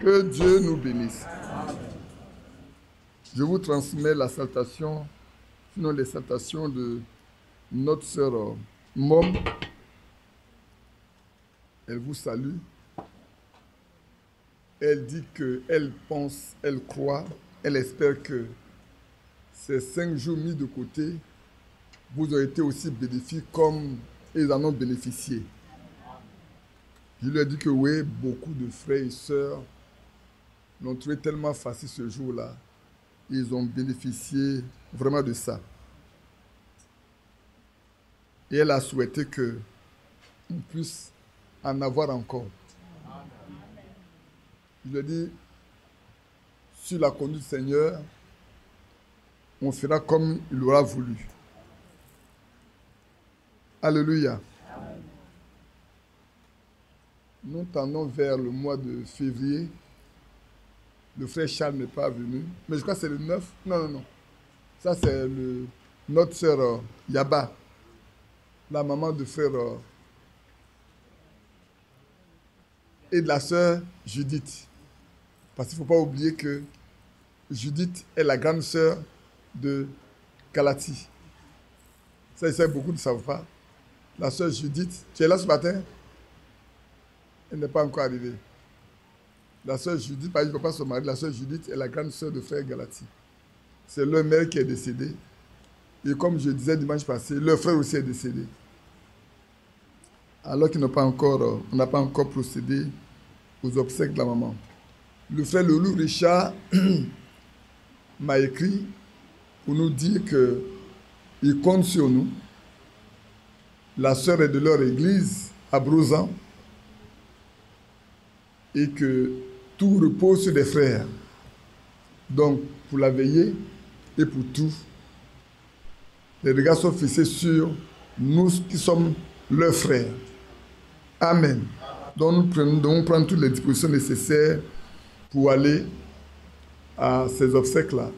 Que Dieu nous bénisse. Je vous transmets la salutation, sinon les salutations de notre sœur Mom. Elle vous salue. Elle dit qu'elle pense, elle croit, elle espère que ces 5 jours mis de côté, vous aurez été aussi bénéfiques comme ils en ont bénéficié. Je lui ai dit que oui, beaucoup de frères et sœurs l'ont trouvé tellement facile ce jour-là. Ils ont bénéficié vraiment de ça. Et elle a souhaité qu'on puisse en avoir encore. Je lui ai dit, sur la conduite du Seigneur, on fera comme il aura voulu. Alléluia. Nous tendons vers le mois de février. Le frère Charles n'est pas venu. Mais je crois que c'est le 9. Non. Ça, c'est notre sœur Yaba. La maman de frère et de la sœur Judith. Parce qu'il ne faut pas oublier que Judith est la grande sœur de Galati. Ça, beaucoup ne savent pas. La sœur Judith, tu es là ce matin? Elle n'est pas encore arrivée. La sœur Judith, par exemple, pas son mari, la sœur Judith est la grande sœur de frère Galati. C'est leur mère qui est décédée. Et comme je disais dimanche passé, leur frère aussi est décédé. Alors qu'on n'a pas encore procédé aux obsèques de la maman. Le frère Loulou Richard m'a écrit pour nous dire qu'il compte sur nous. La sœur est de leur église à Brouzan et que tout repose sur des frères. Donc, pour la veiller et pour tout, les regards sont fixés sur nous qui sommes leurs frères. Amen. Donc, nous devons prendre toutes les dispositions nécessaires pour aller à ces obsèques-là.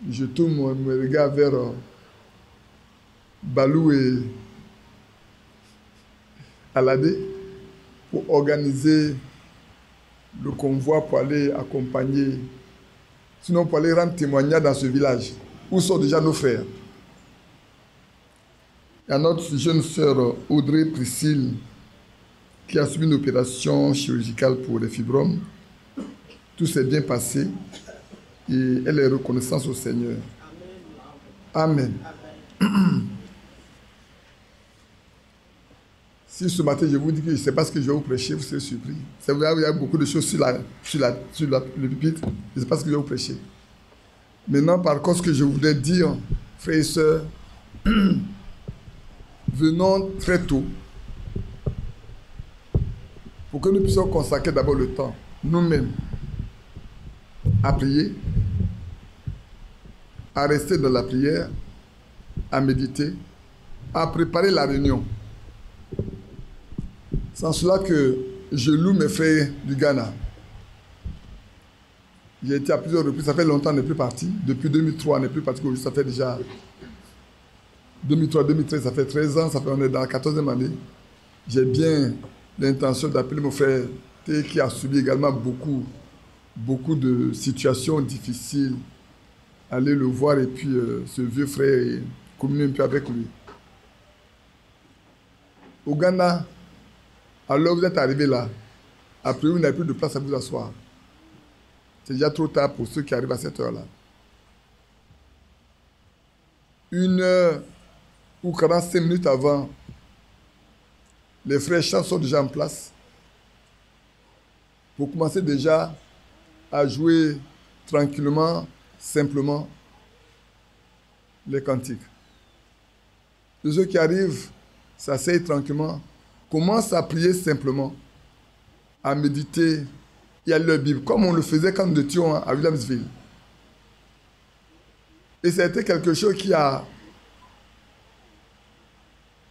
Je tourne mon regard vers Balou et Aladé pour organiser le convoi pour aller accompagner, sinon pour aller rendre témoignage dans ce village où sont déjà nos frères. Il y a notre jeune sœur Audrey Priscille qui a subi une opération chirurgicale pour les fibromes. Tout s'est bien passé et elle est reconnaissante au Seigneur. Amen. Si ce matin je vous dis que je ne sais pas ce que je vais vous prêcher, vous serez surpris. C'est vrai, il y a beaucoup de choses sur le pupitre, je ne sais pas ce que je vais vous prêcher. Maintenant, par contre, ce que je voudrais dire, frères et sœurs, venons très tôt pour que nous puissions consacrer d'abord le temps, nous-mêmes, à prier, à rester dans la prière, à méditer, à préparer la réunion. C'est en cela que je loue mes frères du Ghana. J'ai été à plusieurs reprises, ça fait longtemps qu'on n'est plus parti. Depuis 2003, on n'est plus parti, ça fait déjà 2003, 2013, ça fait 13 ans, on est dans la 14e année. J'ai bien l'intention d'appeler mon frère T qui a subi également beaucoup de situations difficiles. Aller le voir et puis ce vieux frère et communier un peu avec lui. Au Ghana, alors vous êtes arrivé là, après vous n'avez plus de place à vous asseoir. C'est déjà trop tard pour ceux qui arrivent à cette heure-là. 1 heure ou 45 minutes avant, les frères chants sont déjà en place pour commencer déjà à jouer tranquillement, simplement les cantiques. Et ceux qui arrivent s'asseyent tranquillement, commencent à prier simplement, à méditer et à lire la Bible, comme on le faisait quand nous étions à Williamsville. Et c'était quelque chose qui a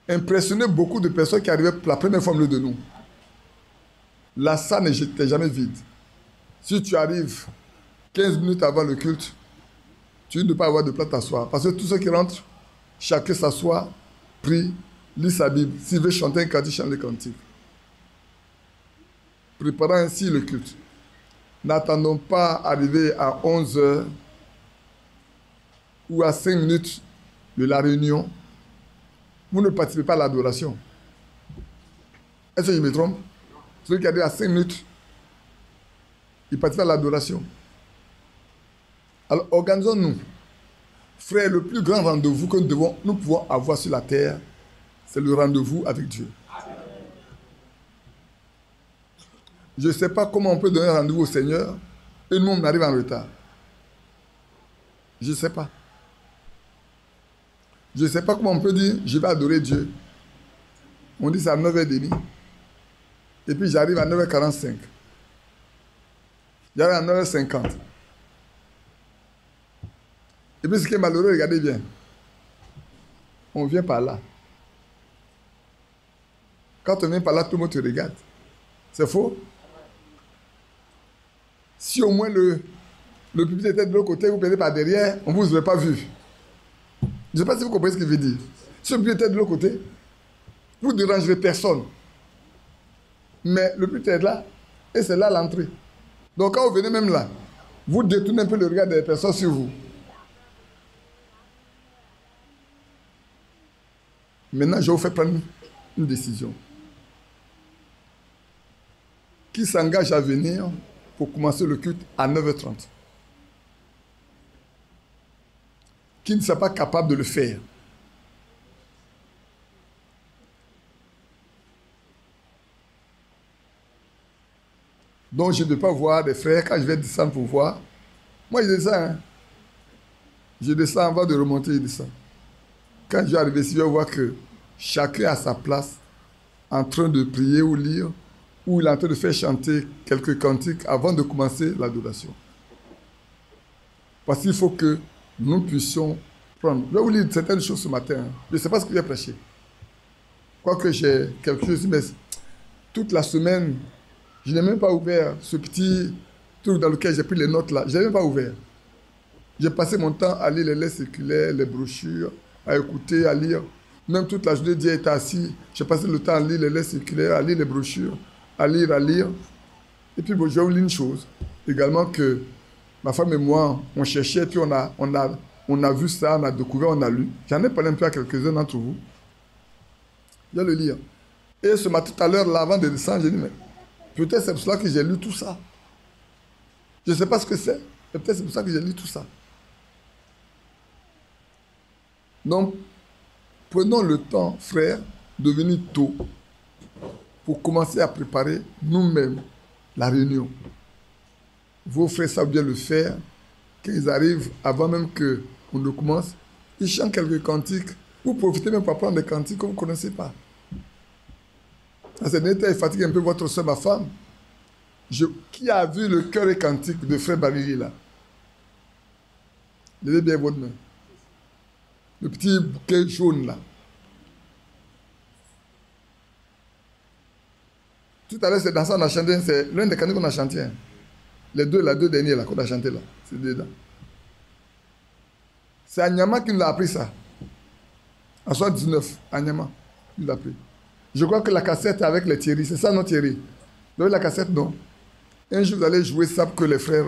impressionné beaucoup de personnes qui arrivaient pour la première fois au milieu de nous. La salle n'était jamais vide. Si tu arrives 15 minutes avant le culte, tu ne peux pas avoir de place à t'asseoir. Parce que tous ceux qui rentrent, chacun s'assoit, prie, lit sa Bible. S'il veut chanter un cantique, chante le cantique. Préparant ainsi le culte. N'attendons pas arriver à 11 heures ou à 5 minutes de la réunion. Vous ne participez pas à l'adoration. Est-ce que je me trompe? Celui qui arrive à 5 minutes, il participe à l'adoration. Alors, organisons-nous. Frère, le plus grand rendez-vous que nous pouvons avoir sur la terre, c'est le rendez-vous avec Dieu. Je ne sais pas comment on peut donner rendez-vous au Seigneur et nous, on arrive en retard. Je ne sais pas. Je ne sais pas comment on peut dire, je vais adorer Dieu. On dit c'est à 9h30. Et puis j'arrive à 9h45. J'arrive à 9h50. Et puis ce qui est malheureux, regardez bien. On vient par là. Quand on vient par là, tout le monde te regarde. C'est faux? Si au moins le public était de l'autre côté, vous venez par derrière, on ne vous aurait pas vu. Je ne sais pas si vous comprenez ce qu'il veut dire. Si le public était de l'autre côté, vous ne dérangerez personne. Mais le public est là, et c'est là l'entrée. Donc quand vous venez même là, vous détournez un peu le regard des personnes sur vous. Maintenant, je vous fais prendre une décision. Qui s'engage à venir pour commencer le culte à 9h30? Qui ne sera pas capable de le faire? Donc je ne peux pas voir des frères quand je vais descendre pour voir. Moi je descends. Hein. Je descends avant de remonter, je descends. Quand je vais arriver ici, je vais voir que chacun a sa place en train de prier ou lire, ou il est en train de faire chanter quelques cantiques avant de commencer l'adoration. Parce qu'il faut que nous puissions prendre. Je vais vous lire certaines choses ce matin. Hein. Je ne sais pas ce que j'ai prêché. Quoique j'ai quelque chose, mais toute la semaine, je n'ai même pas ouvert ce petit truc dans lequel j'ai pris les notes là. Je n'ai même pas ouvert. J'ai passé mon temps à lire les lettres circulaires, les brochures, à écouter, à lire. Même toute la journée, Dieu était assis. J'ai passé le temps à lire les lettres circulaires, à lire les brochures, à lire. Et puis, bon, je vais vous lire une chose. Également que ma femme et moi, on cherchait, puis on a vu ça, on a découvert, on a lu. J'en ai parlé un peu à quelques-uns d'entre vous. Je vais le lire. Et ce matin, tout à l'heure, là, avant de descendre, j'ai dit, mais peut-être c'est pour cela que j'ai lu tout ça. Je ne sais pas ce que c'est, mais peut-être c'est pour ça que j'ai lu tout ça. Donc, prenons le temps, frères, de venir tôt pour commencer à préparer nous-mêmes la réunion. Vos frères savent bien le faire, qu'ils arrivent avant même qu'on ne commence. Ils chantent quelques cantiques. Vous profitez même pour apprendre des cantiques que vous ne connaissez pas. À cette dernière, il fatigue un peu votre soeur, ma femme. Qui a vu le cœur et cantique de frère Barili là? Levez bien votre main. Le petit bouquet jaune là. Tout à l'heure, c'est dans ça qu'on a chanté. C'est l'un des cantiques qu'on a chanté. Hein. Les deux derniers là qu'on a chanté là. C'est dedans. C'est Anyama qui nous a appris ça. En 79, Anyama, il l'a appris. Je crois que la cassette est avec les Thierry. C'est ça, non, Thierry? Vous avez la cassette, non? Un jour, vous allez jouer ça pour que les frères...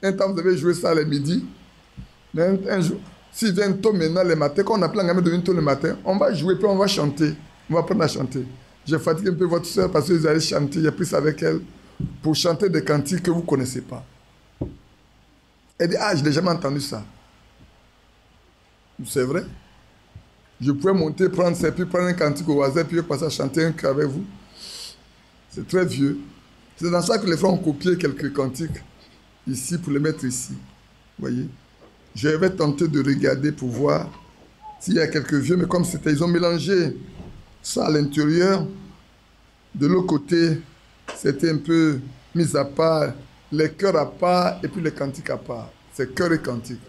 Un temps, vous avez joué ça les midis. Mais un jour, s'ils viennent tôt maintenant, les matins, quand on appelle un gamin de venir tôt le matin, on va jouer, puis on va chanter. On va apprendre à chanter. J'ai fatigué un peu votre soeur parce que vous allez chanter. J'ai pris ça avec elle pour chanter des cantiques que vous ne connaissez pas. Elle dit, ah, je n'ai jamais entendu ça. C'est vrai. Je pouvais monter, prendre ça, puis prendre un cantique au hasard, puis passer à chanter un chœur avec vous. C'est très vieux. C'est dans ça que les frères ont copié quelques cantiques ici pour les mettre ici. Vous voyez? Je vais tenter de regarder pour voir s'il y a quelques vieux, mais comme c'était, ils ont mélangé ça à l'intérieur. De l'autre côté, c'était un peu mis à part, les chœurs à part et puis les cantiques à part. C'est chœurs et cantiques.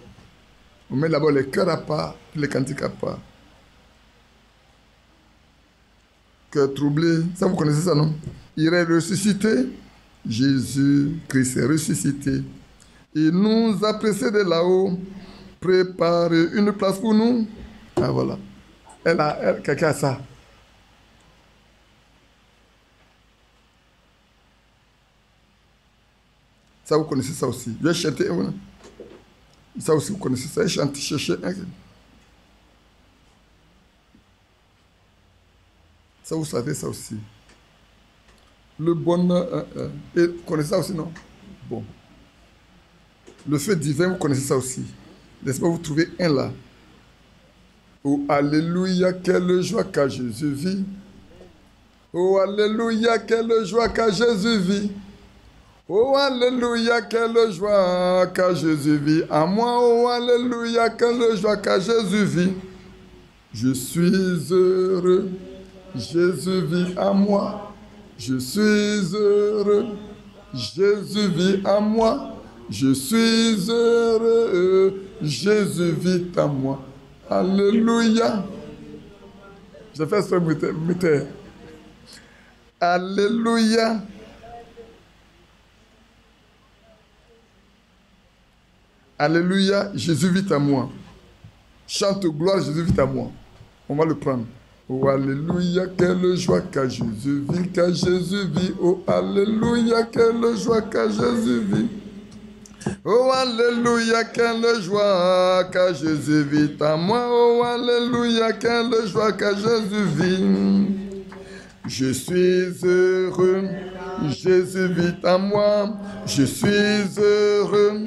On met d'abord les chœurs à part, puis les cantiques à part. Cœur troublé, ça vous connaissez ça, non? Il est ressuscité. Jésus-Christ est ressuscité. Il nous a précédés là-haut, prépare une place pour nous. Ah voilà. Quelqu'un a ça. Ça, vous connaissez ça aussi. Je vais chanter. Ça aussi, vous connaissez ça. Chanter, chercher. Ça, vous savez ça aussi. Le bonheur. Et vous connaissez ça aussi, non? Bon. Le feu divin, vous connaissez ça aussi. N'est-ce pas, vous trouvez un là. Oh, alléluia, quelle joie qu'a Jésus vit. Oh, alléluia, quelle joie qu'a Jésus vit. Oh, alléluia, quelle joie qu'a Jésus vit. À moi, oh, alléluia, quelle joie qu'a Jésus vit. Je suis heureux. Jésus vit à moi. Je suis heureux. Jésus vit à moi. Je suis heureux. Jésus vit à moi. Alléluia. Je fais ce muté. Alléluia. Alléluia. Jésus vit à moi. Chante gloire, Jésus vit à moi. On va le prendre. Oh, alléluia, quelle joie qu'a Jésus vit, qu'a Jésus vit. Oh, alléluia, quelle joie qu'a Jésus vit. Oh, alléluia, quelle joie qu'a Jésus vit à moi. Oh, alléluia, quelle joie qu'a Jésus vit. Je suis heureux, Jésus vit à moi. Je suis heureux,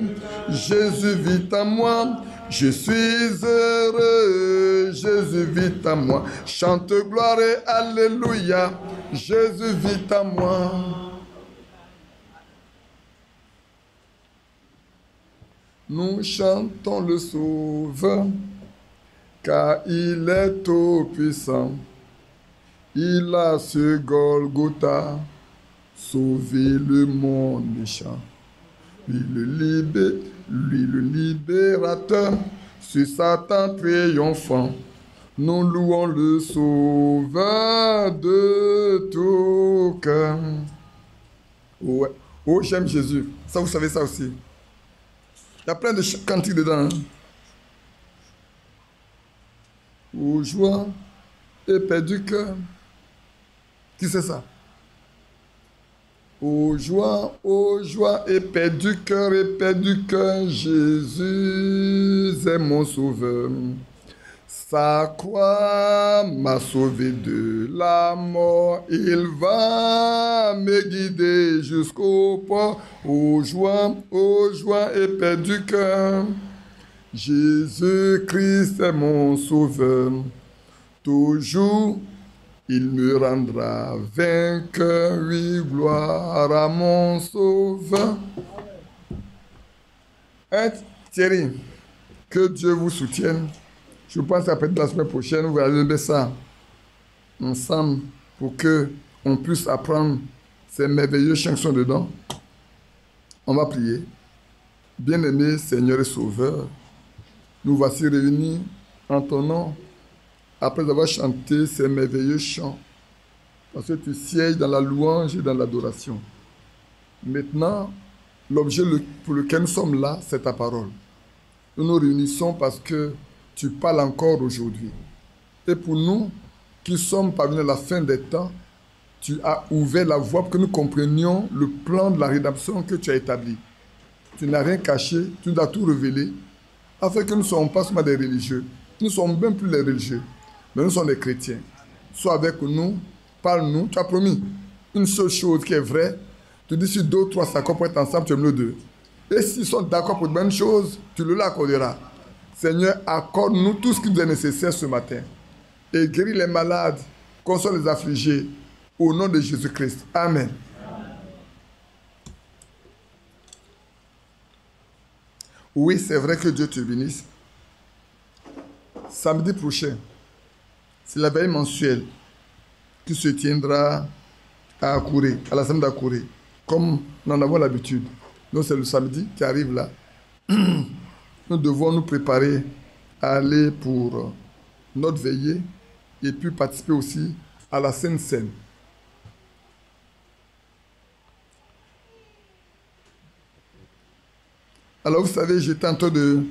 Jésus vit à moi. Je suis heureux, Jésus vit à moi. Chante gloire et alléluia, Jésus vit à moi. Nous chantons le Sauveur, car il est tout puissant. Il a sur Golgotha sauvé le monde méchant. Lui le libérateur, sur Satan triomphant. Nous louons le Sauveur de tout cœur. Ouais. Oh, j'aime Jésus. Ça, vous savez ça aussi. Il y a plein de cantiques dedans. Hein? Ô joie et paix du cœur. Qui c'est ça? Ô joie et paix du cœur, Jésus est mon sauveur. Sa croix m'a sauvé de la mort, il va me guider jusqu'au port. Ô joie et paix du cœur, Jésus-Christ est mon sauveur. Toujours il me rendra vainqueur, oui, gloire à mon sauveur. Hein, Thierry, que Dieu vous soutienne. Je pense qu'à peut-être la semaine prochaine, vous allez mettre ça ensemble pour qu'on puisse apprendre ces merveilleux chansons dedans. On va prier. Bien-aimé Seigneur et Sauveur, nous voici réunis en ton nom, après avoir chanté ces merveilleux chants, parce que tu sièges dans la louange et dans l'adoration. Maintenant, l'objet pour lequel nous sommes là, c'est ta parole. Nous nous réunissons parce que tu parles encore aujourd'hui. Et pour nous, qui sommes parvenus à la fin des temps, tu as ouvert la voie pour que nous comprenions le plan de la rédemption que tu as établi. Tu n'as rien caché, tu nous as tout révélé, afin que nous ne soyons pas seulement des religieux. Nous ne sommes même plus les religieux. Mais nous sommes des chrétiens. Sois avec nous, parle-nous. Tu as promis une seule chose qui est vraie. Tu dis si 2 ou 3 s'accordent pour être ensemble, tu aimes le 2. Et s'ils sont d'accord pour une bonne chose, tu le leur accorderas. Seigneur, accorde-nous tout ce qui nous est nécessaire ce matin. Et guéris les malades, console les affligés. Au nom de Jésus-Christ. Amen. Oui, c'est vrai que Dieu te bénisse. Samedi prochain, c'est la veille mensuelle qui se tiendra à Akouré, à la semaine d'Akouré, comme nous en avons l'habitude. Donc c'est le samedi qui arrive là. Nous devons nous préparer à aller pour notre veillée et puis participer aussi à la Sainte Seine. Alors vous savez, j'étais en train de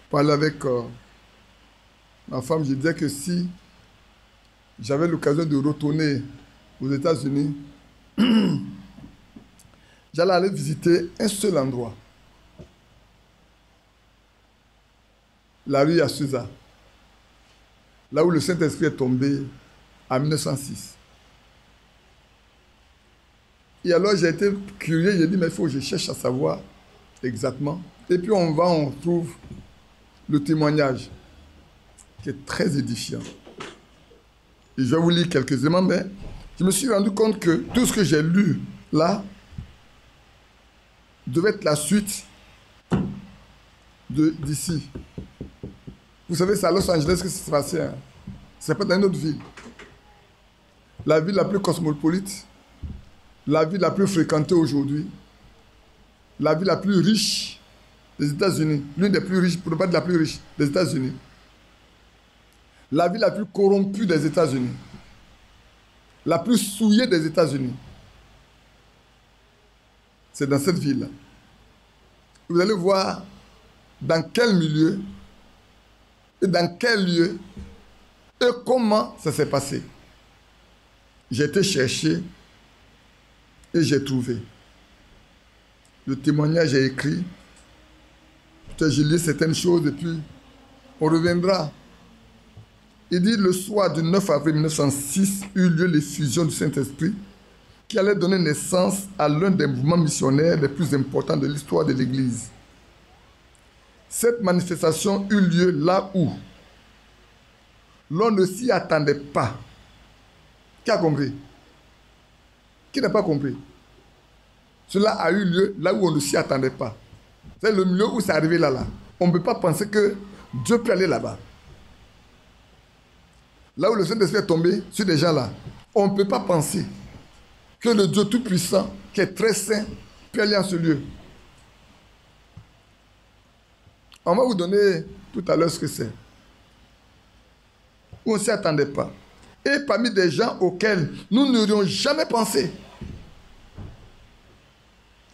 parler avec ma femme. Je disais que si j'avais l'occasion de retourner aux États-Unis, j'allais aller visiter un seul endroit. La rue Yasuza, là où le Saint-Esprit est tombé en 1906. Et alors j'ai été curieux, j'ai dit, mais il faut que je cherche à savoir exactement. Et puis on trouve le témoignage qui est très édifiant. Et je vais vous lire quelques éléments, mais je me suis rendu compte que tout ce que j'ai lu là devait être la suite d'ici. Vous savez, c'est à Los Angeles que ça s'est passé. Hein. Ce n'est pas dans une autre ville. La ville la plus cosmopolite, la ville la plus fréquentée aujourd'hui, la ville la plus riche des États-Unis, l'une des plus riches, pour ne pas dire la plus riche des États-Unis, la ville la plus corrompue des États-Unis, la plus souillée des États-Unis. C'est dans cette ville-là. Vous allez voir dans quel milieu et dans quel lieu et comment ça s'est passé. J'ai été chercher et j'ai trouvé. Le témoignage est écrit. Peut-être j'ai lu certaines choses et puis on reviendra. Il dit le soir du 9 avril 1906 eut lieu l'effusion du Saint-Esprit qui allait donner naissance à l'un des mouvements missionnaires les plus importants de l'histoire de l'Église. Cette manifestation eut lieu là où l'on ne s'y attendait pas. Qui a compris? Qui n'a pas compris? Cela a eu lieu là où on ne s'y attendait pas. C'est le milieu où c'est arrivé là. On ne peut pas penser que Dieu peut aller là-bas. Là où le Saint-Esprit est tombé sur des gens là, on ne peut pas penser que le Dieu Tout-Puissant, qui est très saint, peut aller en ce lieu. On va vous donner tout à l'heure ce que c'est. On ne s'y attendait pas. Et parmi des gens auxquels nous n'aurions jamais pensé.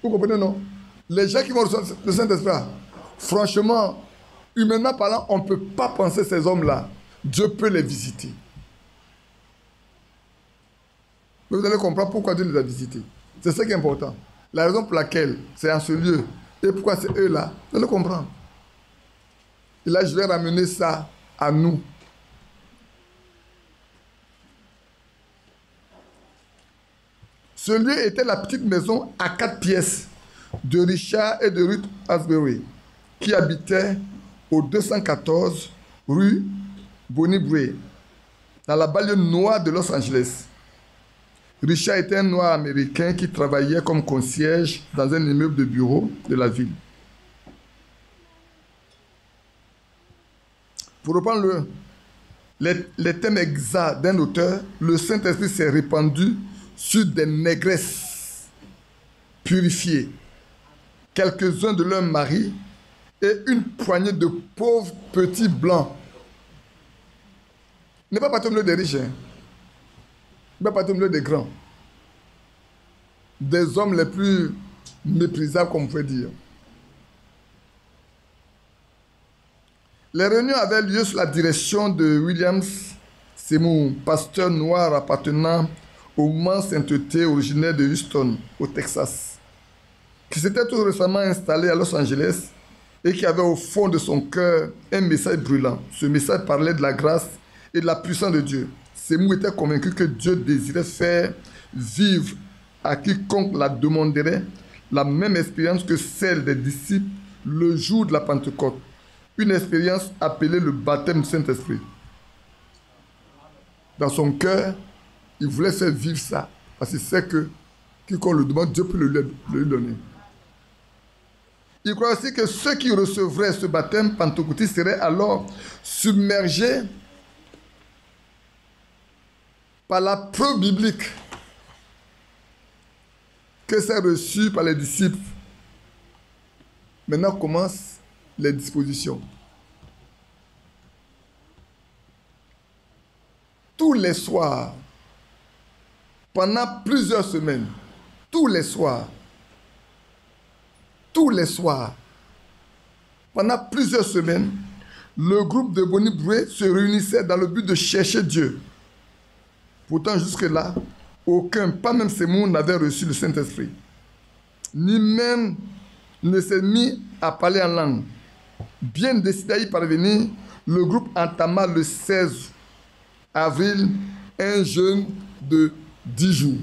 Vous comprenez, non? Les gens qui vont recevoir le Saint-Esprit, franchement, humainement parlant, on ne peut pas penser ces hommes-là. Dieu peut les visiter. Mais vous allez comprendre pourquoi Dieu les a visités. C'est ça qui est important. La raison pour laquelle c'est en ce lieu et pourquoi c'est eux-là, vous allez comprendre. Et là, je vais ramener ça à nous. Ce lieu était la petite maison à 4 pièces de Richard et de Ruth Asbury, qui habitaient au 214 rue Bonnie Brae, dans la banlieue noire de Los Angeles. Richard était un noir américain qui travaillait comme concierge dans un immeuble de bureau de la ville. Pour reprendre les thèmes exacts d'un auteur, le Saint-Esprit s'est répandu sur des négresses purifiées, quelques-uns de leurs maris et une poignée de pauvres petits blancs. Il n'est pas parti au milieu des riches, hein. Il n'est pas parti au milieu des grands. Des hommes les plus méprisables, comme on peut dire. Les réunions avaient lieu sous la direction de William Seymour, pasteur noir appartenant au mouvement Sainteté originaire de Houston, au Texas, qui s'était tout récemment installé à Los Angeles et qui avait au fond de son cœur un message brûlant. Ce message parlait de la grâce et de la puissance de Dieu. Seymour était convaincu que Dieu désirait faire vivre à quiconque la demanderait la même expérience que celle des disciples le jour de la Pentecôte. Une expérience appelée le baptême du Saint-Esprit. Dans son cœur, il voulait faire vivre ça. Parce qu'il sait que quiconque le demande, Dieu peut le lui donner. Il croit aussi que ceux qui recevraient ce baptême pentecôtiste seraient alors submergés par la preuve biblique que c'est reçu par les disciples. Maintenant commencent les dispositions. Tous les soirs, pendant plusieurs semaines, tous les soirs, pendant plusieurs semaines, le groupe de Bonnie Brae se réunissait dans le but de chercher Dieu. Pourtant, jusque-là, aucun, pas même Seymour, n'avait reçu le Saint-Esprit. ni même ne s'est mis à parler en langue. Bien décidé à y parvenir, le groupe entama le 16 avril un jeûne de 10 jours.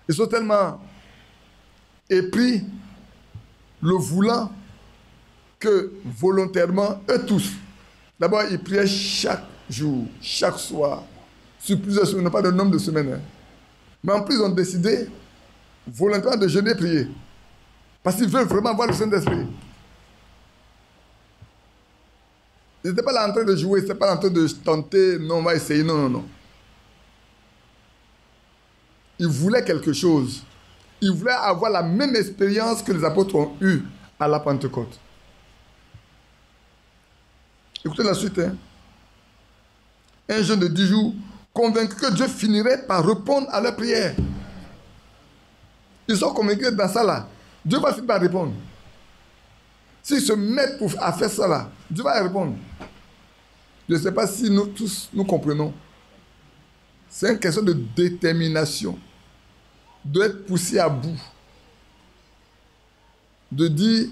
Ils sont tellement épris, le voulant, que volontairement, eux tous, d'abord ils priaient chaque jour, chaque soir, sur plusieurs semaines, non pas de nombre de semaines. Hein. Mais en plus, ils ont décidé volontairement de jeûner et prier. Parce qu'ils veulent vraiment voir le Saint-Esprit. Ils n'étaient pas là en train de jouer, ils n'étaient pas là en train de tenter, non, on va essayer, non, non, non. Ils voulaient quelque chose. Ils voulaient avoir la même expérience que les apôtres ont eue à la Pentecôte. Écoutez la suite. Hein. Un jeûne de 10 jours, convaincus que Dieu finirait par répondre à leurs prières. Ils sont convaincus que dans ça là, Dieu va finir par répondre. S'ils se mettent à faire ça là, Dieu va répondre. Je ne sais pas si nous tous, nous comprenons. C'est une question de détermination. D'être poussé à bout. De dire,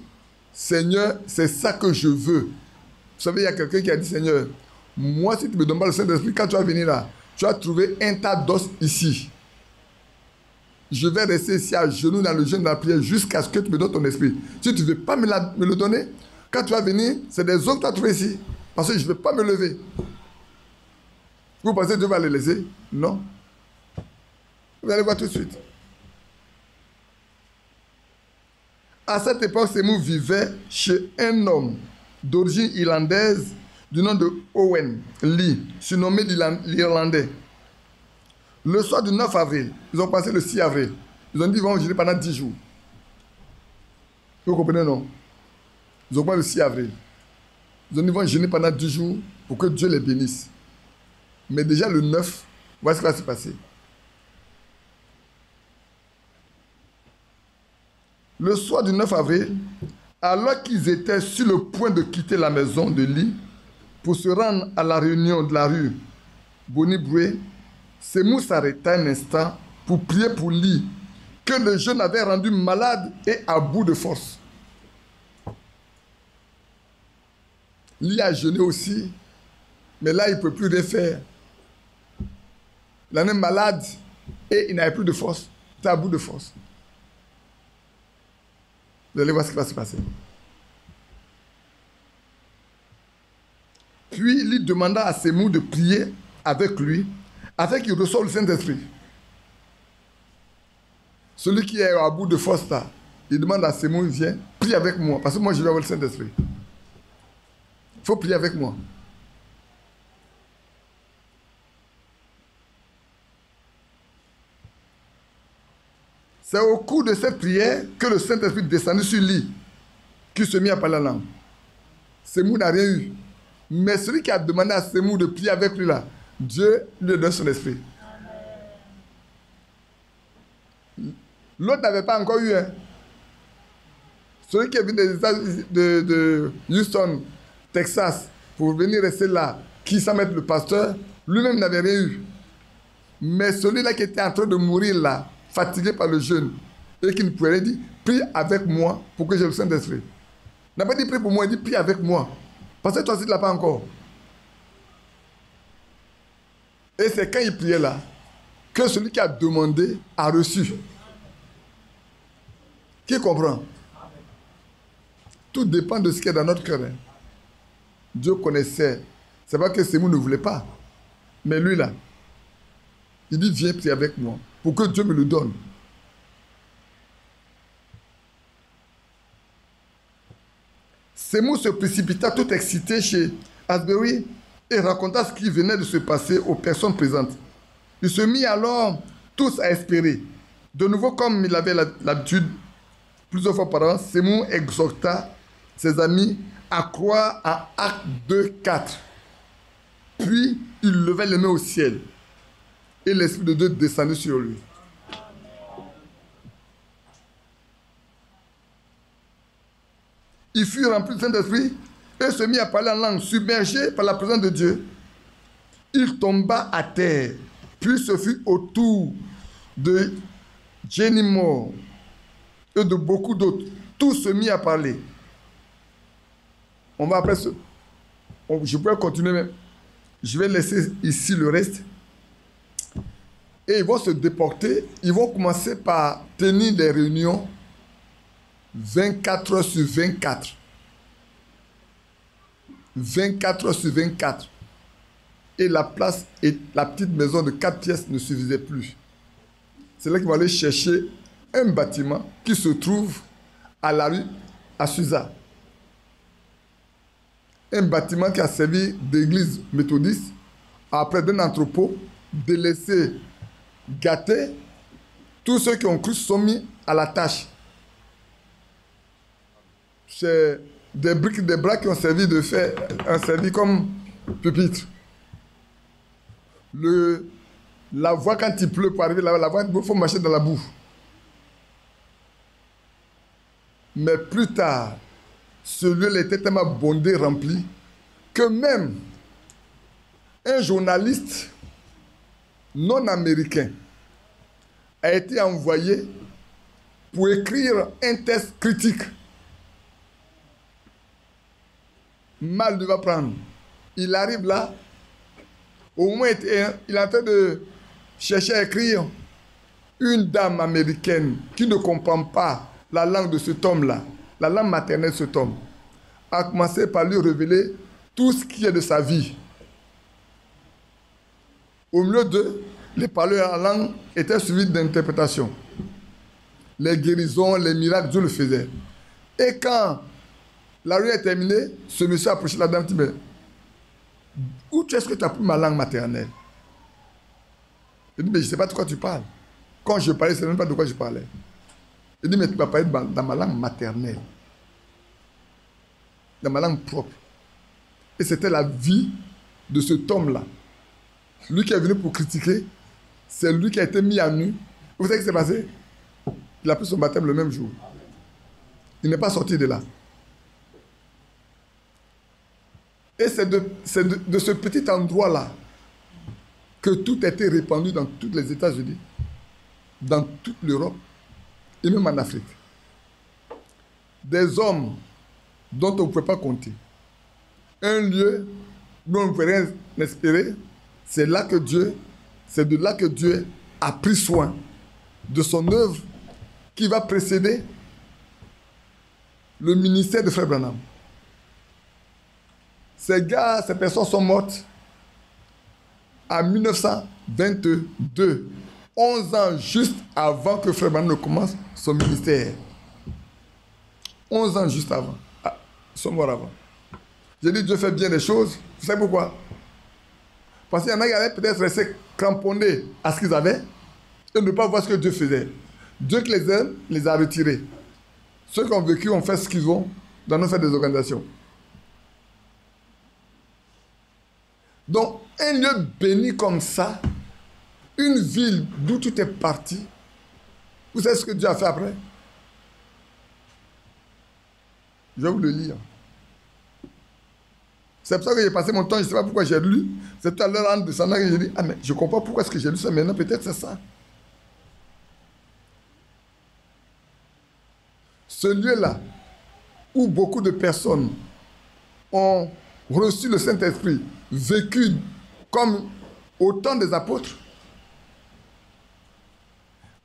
Seigneur, c'est ça que je veux. Vous savez, il y a quelqu'un qui a dit, Seigneur, moi, si tu ne me donnes pas le Saint-Esprit, quand tu vas venir là, tu vas trouver un tas d'os ici. Je vais rester ici à genoux dans le jeûne de la prière jusqu'à ce que tu me donnes ton esprit. Si tu ne veux pas me le donner, quand tu vas venir, c'est des os que tu vas trouver ici. Parce que je ne vais pas me lever. Vous pensez que Dieu va les laisser? Non. Vous allez voir tout de suite. À cette époque, Sémou vivait chez un homme d'origine irlandaise du nom de Owen Lee, surnommé l'Irlandais. Le soir du 9 avril, ils ont passé le 6 avril. Ils ont dit qu'ils vont jeûner pendant 10 jours. Vous comprenez, non? Ils ont passé le 6 avril. Ils ont dit qu'ils vont jeûner pendant 10 jours pour que Dieu les bénisse. Mais déjà le 9, voici ce qui va se passer. Le soir du 9 avril, alors qu'ils étaient sur le point de quitter la maison de Lee pour se rendre à la réunion de la rue Bonnie-Brouet, Sémou s'arrêta un instant pour prier pour Lee, que le jeûne avait rendu malade et à bout de force. Lee a jeûné aussi, mais là, il ne peut plus rien faire. Il en est malade et il n'avait plus de force. Il était à bout de force. Vous allez voir ce qui va se passer. Puis, il demanda à Sémou de prier avec lui, afin qu'il reçoive le Saint-Esprit. Celui qui est à bout de force là, il demande à Sémou, viens, prie avec moi, parce que moi je vais avoir le Saint-Esprit. Il faut prier avec moi. C'est au cours de cette prière que le Saint-Esprit descendit sur lui, qui se mit à parler en langue. Sémou n'a rien eu. Mais celui qui a demandé à Sémou de prier avec lui là, Dieu lui donne son esprit. L'autre n'avait pas encore eu. Hein. Celui qui est venu de Houston, Texas, pour venir rester là, qui s'en mettre le pasteur, lui-même n'avait rien eu. Mais celui-là qui était en train de mourir là, fatigué par le jeûne, et qui ne pouvait rien dire, prie avec moi pour que j'ai le Saint-Esprit. Il n'a pas dit prie pour moi, il dit prie avec moi. Parce que toi aussi tu ne l'as pas encore. Et c'est quand il priait là, que celui qui a demandé a reçu. Qui comprend? Tout dépend de ce qui est dans notre cœur. Hein. Dieu connaissait. C'est pas que Sémou ne voulait pas. Mais lui là, il dit viens prier avec moi pour que Dieu me le donne. Sémou se précipita tout excité chez Asbury et raconta ce qui venait de se passer aux personnes présentes. Il se mit alors tous à espérer. De nouveau, comme il avait l'habitude, plusieurs fois par an, Sémou exhorta ses amis à croire à Actes 2:4. Puis, il levait les mains au ciel et l'Esprit de Dieu descendit sur lui. Il fut rempli du Saint-Esprit et se mit à parler en langue, submergé par la présence de Dieu. il tomba à terre, puis ce fut au tour de Jenimor et de beaucoup d'autres. Tous se mit à parler. On va après ce... Je peux continuer, mais je vais laisser ici le reste. Et ils vont se déporter. Ils vont commencer par tenir des réunions 24 heures sur 24. 24 heures sur 24. Et la place et la petite maison de 4 pièces ne suffisaient plus. C'est là qu'ils vont aller chercher un bâtiment qui se trouve à la rue à Susa. Un bâtiment qui a servi d'église méthodiste, après d'un entrepôt délaissé, gâté. Tous ceux qui ont cru sont mis à la tâche. C'est des briques, des bras qui ont servi de faire, ont servi comme pupitre. La voie, quand il pleut pour arriver là-bas, la voie, il faut marcher dans la boue. Mais plus tard, ce lieu était tellement bondé, rempli, que même un journaliste non américain a été envoyé pour écrire un texte critique. Mal ne va prendre. Il arrive là, au moins il est en train de chercher à écrire. Une dame américaine qui ne comprend pas la langue de cet homme-là, la langue maternelle de cet homme, a commencé par lui révéler tout ce qui est de sa vie. Au milieu d'eux, les parleurs en langue étaient suivis d'interprétations. Les guérisons, les miracles, Dieu le faisait. Et quand la réunion est terminée, ce monsieur a approché la dame et dit, mais où est-ce que tu as pris ma langue maternelle? Il dit, mais je ne sais pas de quoi tu parles. Quand je parlais, je ne sais même pas de quoi je parlais. Il dit, mais tu vas parler dans ma langue maternelle. Dans ma langue propre. Et c'était la vie de cet homme-là. Lui qui est venu pour critiquer, c'est lui qui a été mis à nu. Vous savez ce qui s'est passé? Il a pris son baptême le même jour. Il n'est pas sorti de là. Et c'est de ce petit endroit-là que tout a été répandu dans tous les États-Unis, dans toute l'Europe et même en Afrique. Des hommes dont on ne pouvait pas compter. Un lieu dont on ne pouvait rien espérer, c'est de là que Dieu a pris soin de son œuvre qui va précéder le ministère de Frère Branham. Ces personnes sont mortes en 1922, 11 ans juste avant que Frère Branham ne commence son ministère. 11 ans juste avant. Ah, ils sont morts avant. J'ai dit Dieu fait bien des choses. Vous savez pourquoi? Parce qu'il y en a qui allaient peut-être rester cramponnés à ce qu'ils avaient et ne pas voir ce que Dieu faisait. Dieu qui les aime, les a retirés. Ceux qui ont vécu ont fait ce qu'ils ont dans nos fêtes des organisations. Donc, un lieu béni comme ça, une ville d'où tout est parti, vous savez ce que Dieu a fait après? Je vais vous le lire. C'est pour ça que j'ai passé mon temps, je ne sais pas pourquoi j'ai lu. C'est tout à l'heure en descendant que j'ai dit, ah mais je comprends pourquoi est-ce que j'ai lu ça maintenant, peut-être c'est ça. Ce lieu-là, où beaucoup de personnes ont reçu le Saint-Esprit, vécu comme au temps des apôtres,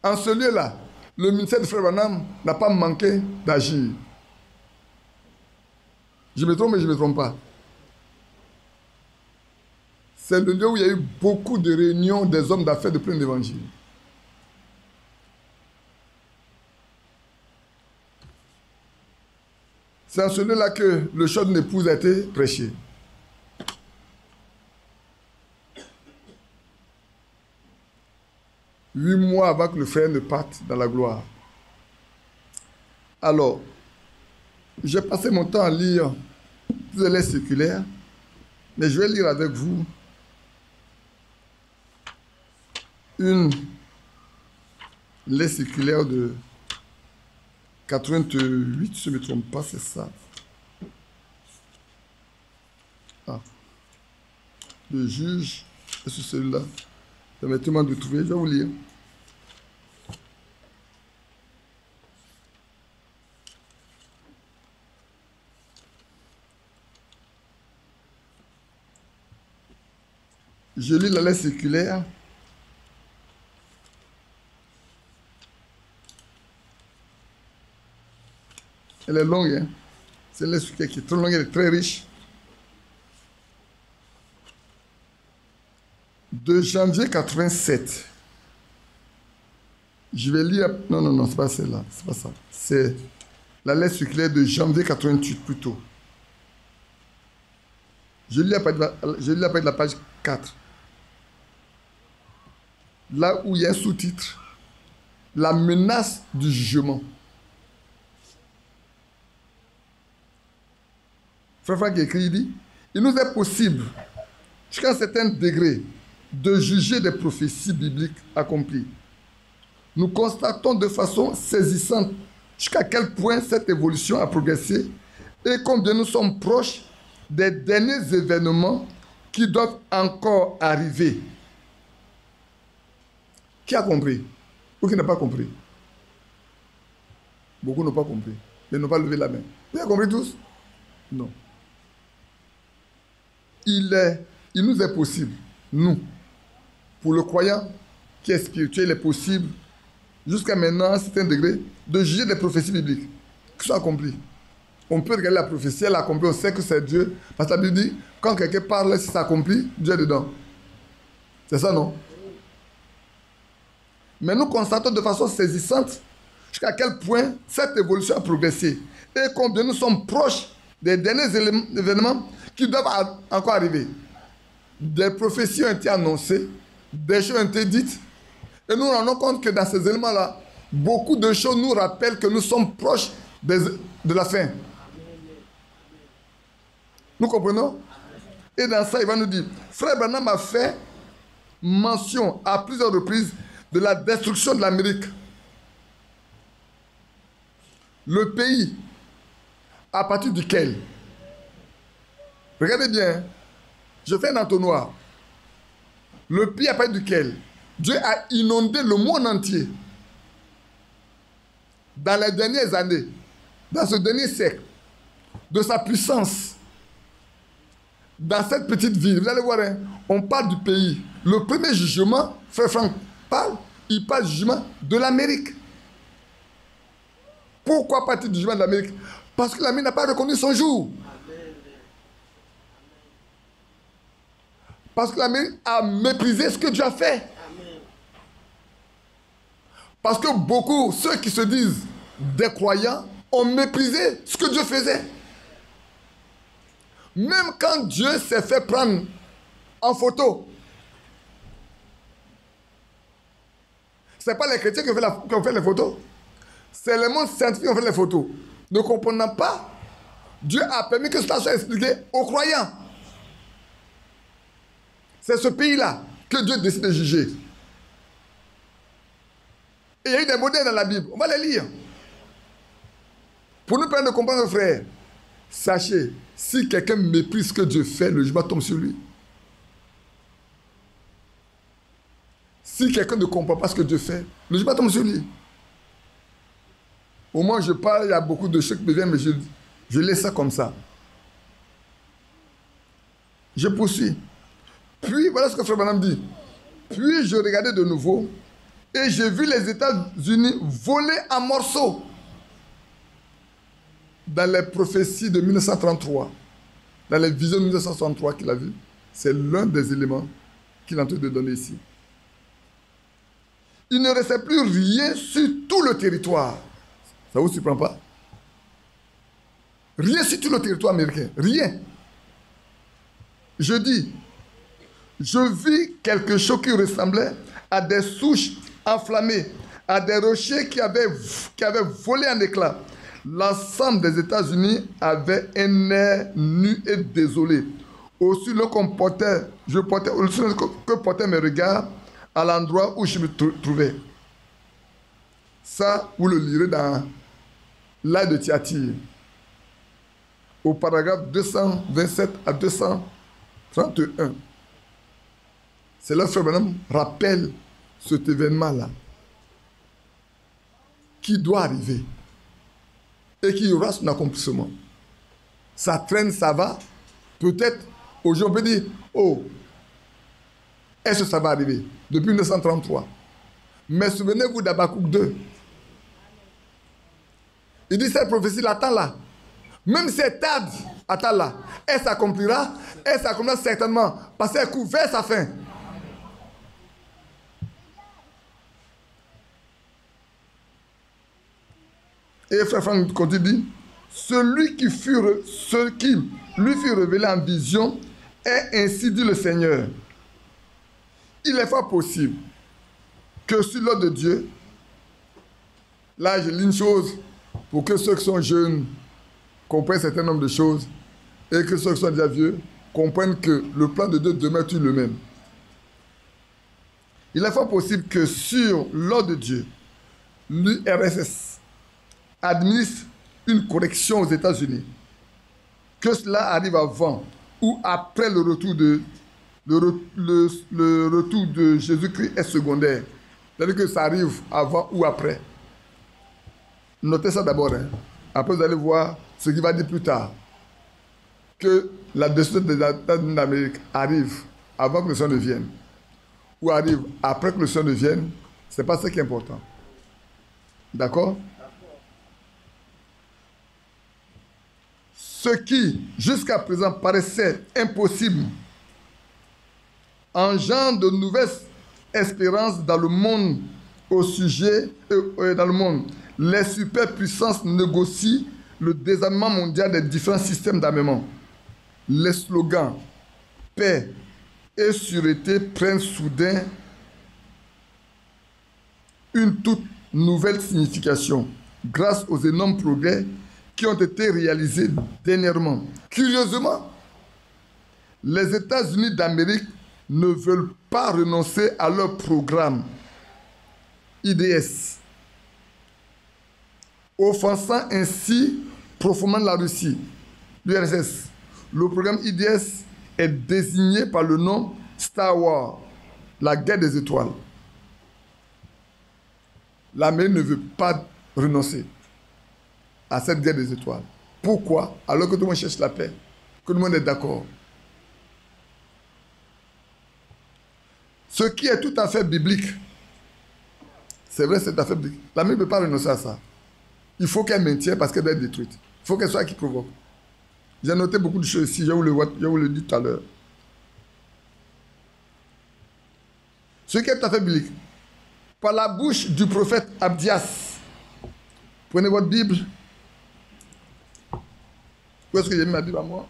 en ce lieu-là, le ministère de Frère Branham n'a pas manqué d'agir. Je me trompe, mais je ne me trompe pas. C'est le lieu où il y a eu beaucoup de réunions des hommes d'affaires de plein d'évangile. C'est en ce lieu-là que le chant d'une épouse a été prêché. Huit mois avant que le frère ne parte dans la gloire. Alors, j'ai passé mon temps à lire toutes les lettres circulaires, mais je vais lire avec vous une lettre circulaire de 88, si je ne me trompe pas, c'est ça. Ah. Le juge sur celui-là. Permettez-moi de trouver, je vais vous lire. Je lis la lettre circulaire. Elle est longue, hein? C'est une lettre circulaire qui est très longue, elle est très riche. De janvier 87. Je vais lire. Non, c'est pas celle-là. C'est pas ça. C'est la lettre circulaire de janvier 88 plutôt. Je lis à partir de la page 4. Là où il y a un sous-titre. La menace du jugement. Frère Franck écrit, il dit, il nous est possible, jusqu'à un certain degré, de juger des prophéties bibliques accomplies. Nous constatons de façon saisissante jusqu'à quel point cette évolution a progressé et combien nous sommes proches des derniers événements qui doivent encore arriver. Qui a compris? Ou qui n'a pas compris? Beaucoup n'ont pas compris. Ils n'ont pas levé la main. Vous avez compris tous? Non. Il nous est possible, nous, pour le croyant qui est spirituel, il est possible, jusqu'à maintenant, à un certain degré, de juger des prophéties bibliques qui sont accomplies. On peut regarder la prophétie, elle est accomplie, on sait que c'est Dieu. Parce que la Bible dit, quand quelqu'un parle, si c'est accompli, Dieu est dedans. C'est ça, non? Mais nous constatons de façon saisissante jusqu'à quel point cette évolution a progressé et combien nous sommes proches des derniers événements qui doivent encore arriver. Des prophéties ont été annoncées, des choses ont été dites, et nous nous rendons compte que dans ces éléments-là, beaucoup de choses nous rappellent que nous sommes proches de la fin. Nous comprenons? Et dans ça, il va nous dire, Frère Branham a fait mention à plusieurs reprises de la destruction de l'Amérique. Le pays à partir duquel, regardez bien, je fais un entonnoir, le pays à partir duquel Dieu a inondé le monde entier dans les dernières années, dans ce dernier siècle, de sa puissance, dans cette petite ville. Vous allez voir, hein, on parle du pays. Le premier jugement, Frère Franck il parle du jugement de l'Amérique. Pourquoi partir du jugement de l'Amérique? Parce que l'Amérique n'a pas reconnu son jour. Parce que l'Amérique a méprisé ce que Dieu a fait. Parce que beaucoup, ceux qui se disent des croyants, ont méprisé ce que Dieu faisait. Même quand Dieu s'est fait prendre en photo, ce n'est pas les chrétiens qui ont fait les photos. C'est le monde scientifique qui ont fait les photos. Ne comprenant pas, Dieu a permis que cela soit expliqué aux croyants. C'est ce pays-là que Dieu décide de juger. Et il y a eu des modèles dans la Bible. On va les lire. Pour nous permettre de comprendre, frères, sachez, si quelqu'un méprise ce que Dieu fait, le jugement tombe sur lui. Si quelqu'un ne comprend pas ce que Dieu fait, le jugement tombe sur lui. Au moins, je parle, il y a beaucoup de choses qui me viennent, mais je laisse ça comme ça. Je poursuis. Puis, voilà ce que Frère Branham dit. Puis, je regardais de nouveau et j'ai vu les États-Unis voler en morceaux dans les prophéties de 1933, dans les visions de 1963 qu'il a vues. C'est l'un des éléments qu'il est en train de donner ici. Il ne restait plus rien sur tout le territoire. Ça ne vous surprend pas? Rien sur tout le territoire américain. Rien. Je dis, je vis quelque chose qui ressemblait à des souches enflammées, à des rochers qui avaient volé en éclats. L'ensemble des États-Unis avait un air nu et désolé. Aussi, que portaient mes regards à l'endroit où je me trouvais. Ça, vous le lirez dans l'Aide de Thyatire, au paragraphe 227 à 231. c'est là que Frère Branham rappelle cet événement-là qui doit arriver et qui aura son accomplissement. Ça traîne, ça va. Peut-être, aujourd'hui, on peut dire, oh, est-ce que ça va arriver? Depuis 1933. Mais souvenez-vous d'Habakkuk 2. Il dit, cette prophétie, l'attend là. Même si elle tarde, attends là. Elle s'accomplira certainement. Parce qu'elle court vers sa fin. Et Frère Franck continue dit, celui qui lui fut révélé en vision est ainsi dit le Seigneur. Il est fort possible que sur l'ordre de Dieu, là je lis une chose pour que ceux qui sont jeunes comprennent un certain nombre de choses et que ceux qui sont déjà vieux comprennent que le plan de Dieu demeure toujours le même. Il est fort possible que sur l'ordre de Dieu, l'URSS administre une correction aux États-Unis, que cela arrive avant ou après le retour de Jésus-Christ est secondaire. C'est-à-dire que ça arrive avant ou après. Notez ça d'abord. Hein. Après, vous allez voir ce qu'il va dire plus tard. Que la décision des États-Unis d'Amérique arrive avant que le Seigneur ne vienne. Ou arrive après que le Seigneur ne vienne. Ce n'est pas ce qui est important. D'accord? Ce qui, jusqu'à présent, paraissait impossible, engendre de nouvelles espérances dans le monde au sujet, dans le monde. Les superpuissances négocient le désarmement mondial des différents systèmes d'armement. Les slogans paix et sûreté prennent soudain une toute nouvelle signification grâce aux énormes progrès qui ont été réalisés dernièrement. Curieusement, les États-Unis d'Amérique ne veulent pas renoncer à leur programme IDS, offensant ainsi profondément la Russie, l'URSS. Le programme IDS est désigné par le nom Star Wars, la guerre des étoiles. L'Amérique ne veut pas renoncer à cette guerre des étoiles. Pourquoi? Alors que tout le monde cherche la paix, que tout le monde est d'accord. Ce qui est tout à fait biblique, c'est vrai, c'est tout à fait biblique. L'Amérique ne peut pas renoncer à ça. Il faut qu'elle maintienne parce qu'elle doit être détruite. Il faut qu'elle soit qui provoque. J'ai noté beaucoup de choses ici, je vous le dis tout à l'heure. Ce qui est tout à fait biblique, par la bouche du prophète Abdias. Prenez votre Bible. Où est-ce que j'ai mis ma Bible à moi?